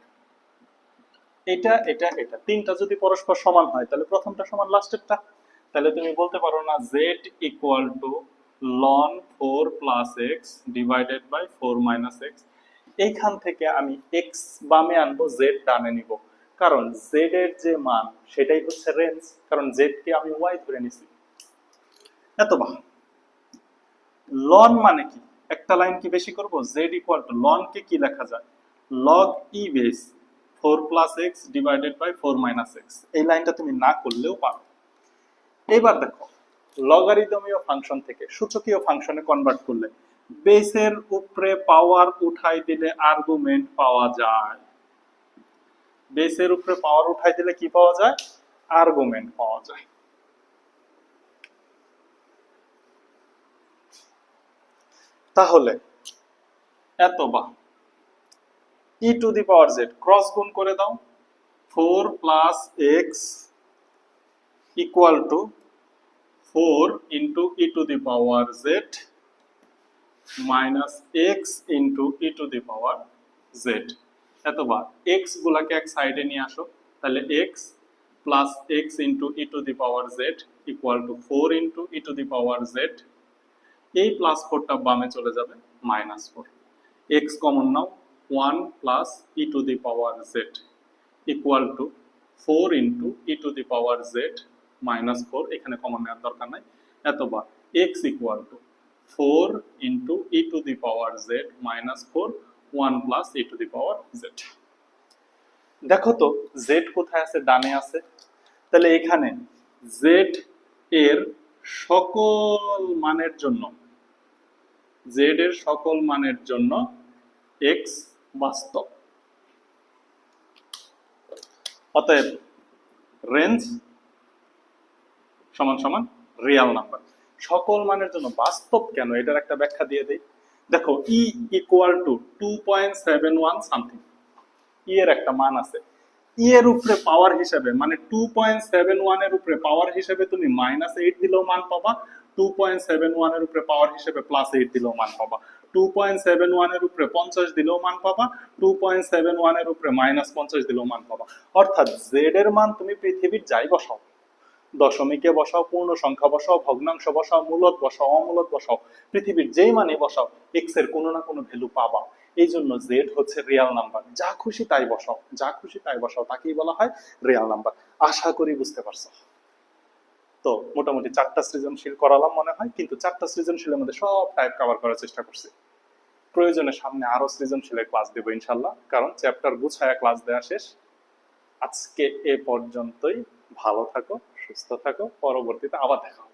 এটা এটা এটা তিনটা যদি পরস্পর সমান হয় তাহলে প্রথমটা সমান লাস্টেরটা। তাহলে তুমি বলতে পারো না z equal to ln 4 plus x divided by 4 minus x. এইখান থেকে আমি এক্স বামে আনবো, জেড ডানে নিব, কারণ জেড এর যে মান সেটাই হচ্ছে রেঞ্জ, কারণ জেড কে আমি ওয়াই ধরে নিছি। এত বা লন মানে কি? একটা লাইন কি বেশি করব? জেড ইকুয়াল টু লন কে কি লেখা যায়? Log e base 4 plus x divided by 4 minus x. এই লাইনটা তুমি না করলেও পারো। এবার দেখো লগারিদমীয় ফাংশন থেকে সূচকীয় ফাংশনে কনভার্ট করলে বেসের উপরে পাওয়ার উঠাই দিলে আর্গুমেন্ট পাওয়া যায়। বেসের উপরে পাওয়ার উঠাই দিলে কি পাওয়া যায়? আর্গুমেন্ট পাওয়া যায়। তাহলে এত বা E to the power Z cross গুণ করে দাও, 4 plus X equal to 4 into E to the power Z minus X into E to the power Z. এতবা এক্স গুলাকে এক সাইডে নিয়ে আসো, তাহলে X plus X into E to the power Z equal to 4 into E to the power Z. এই plus 4টা বামে চলে যাবে, -4। এক্স কমন নাও, 1 plus E to the power Z equal to 4 into E to the power Z -4। এখানে common নেওয়ার দরকার নাই। এতবা X equal to 4 into E to the power Z -4 1 plus E to the power Z. দেখো তো Z কোথায় আছে? ডানে আছে। তাহলে এখানে জেড এর সকল মানের জন্য জেড এর সকল মানের জন্য এক্স বাস্তব। অতএব রেঞ্জ সমান সমান রিয়াল নাম্বার। সকল মানের জন্য বাস্তব কেন, এটার একটা ব্যাখ্যা দিয়ে দেই। দেখো ই ইকুয়াল টু 2.71 সামথিং, ই এর একটা মান আছে। ই এর উপরে পাওয়ার হিসাবে মানে 2.71 এর উপরে পাওয়ার হিসাবে তুমি -8 দিলেও মান পাবা, 2.71 এর উপরে পাওয়ার হিসেবে +8 দিলেও মান পাবা, 2.71 এর উপরে 50 দিলেও মান পাবা, 2.71 এর উপরে -50 দিলেও মান পাবা। অর্থাৎ জেড এর মান তুমি পৃথিবীর যাই বসাও, দশমিকে বসাও, পূর্ণ সংখ্যা বসাও, ভগ্নাংশ বসাও, মূলত বসাও, অমূলত বসাও, পৃথিবীর যেই মানে বসাও এক্স এর কোনো না কোনো ভ্যালু পাবা। এই জন্য জেড হচ্ছে রিয়াল নাম্বার। যা খুশি তাই বসাও, যা খুশি তাই বসাও, তাকেই বলা হয় রিয়াল নাম্বার। আশা করি বুঝতে পারছো। তো মোটামুটি 4টা সৃজনশীল করালাম মনে হয়, কিন্তু 4টা সৃজনশীলের মধ্যে সব টাইপ কভার করার চেষ্টা করছি। প্রয়োজনে সামনে আরো সৃজনশীলের ক্লাস দেবো ইনশাল্লাহ, কারণ চ্যাপ্টার গুছায়া ক্লাস দেওয়া শেষ। আজকে এ পর্যন্তই। ভালো থাকো, সুস্থ থাকো, পরবর্তীতে আবার দেখা হবে।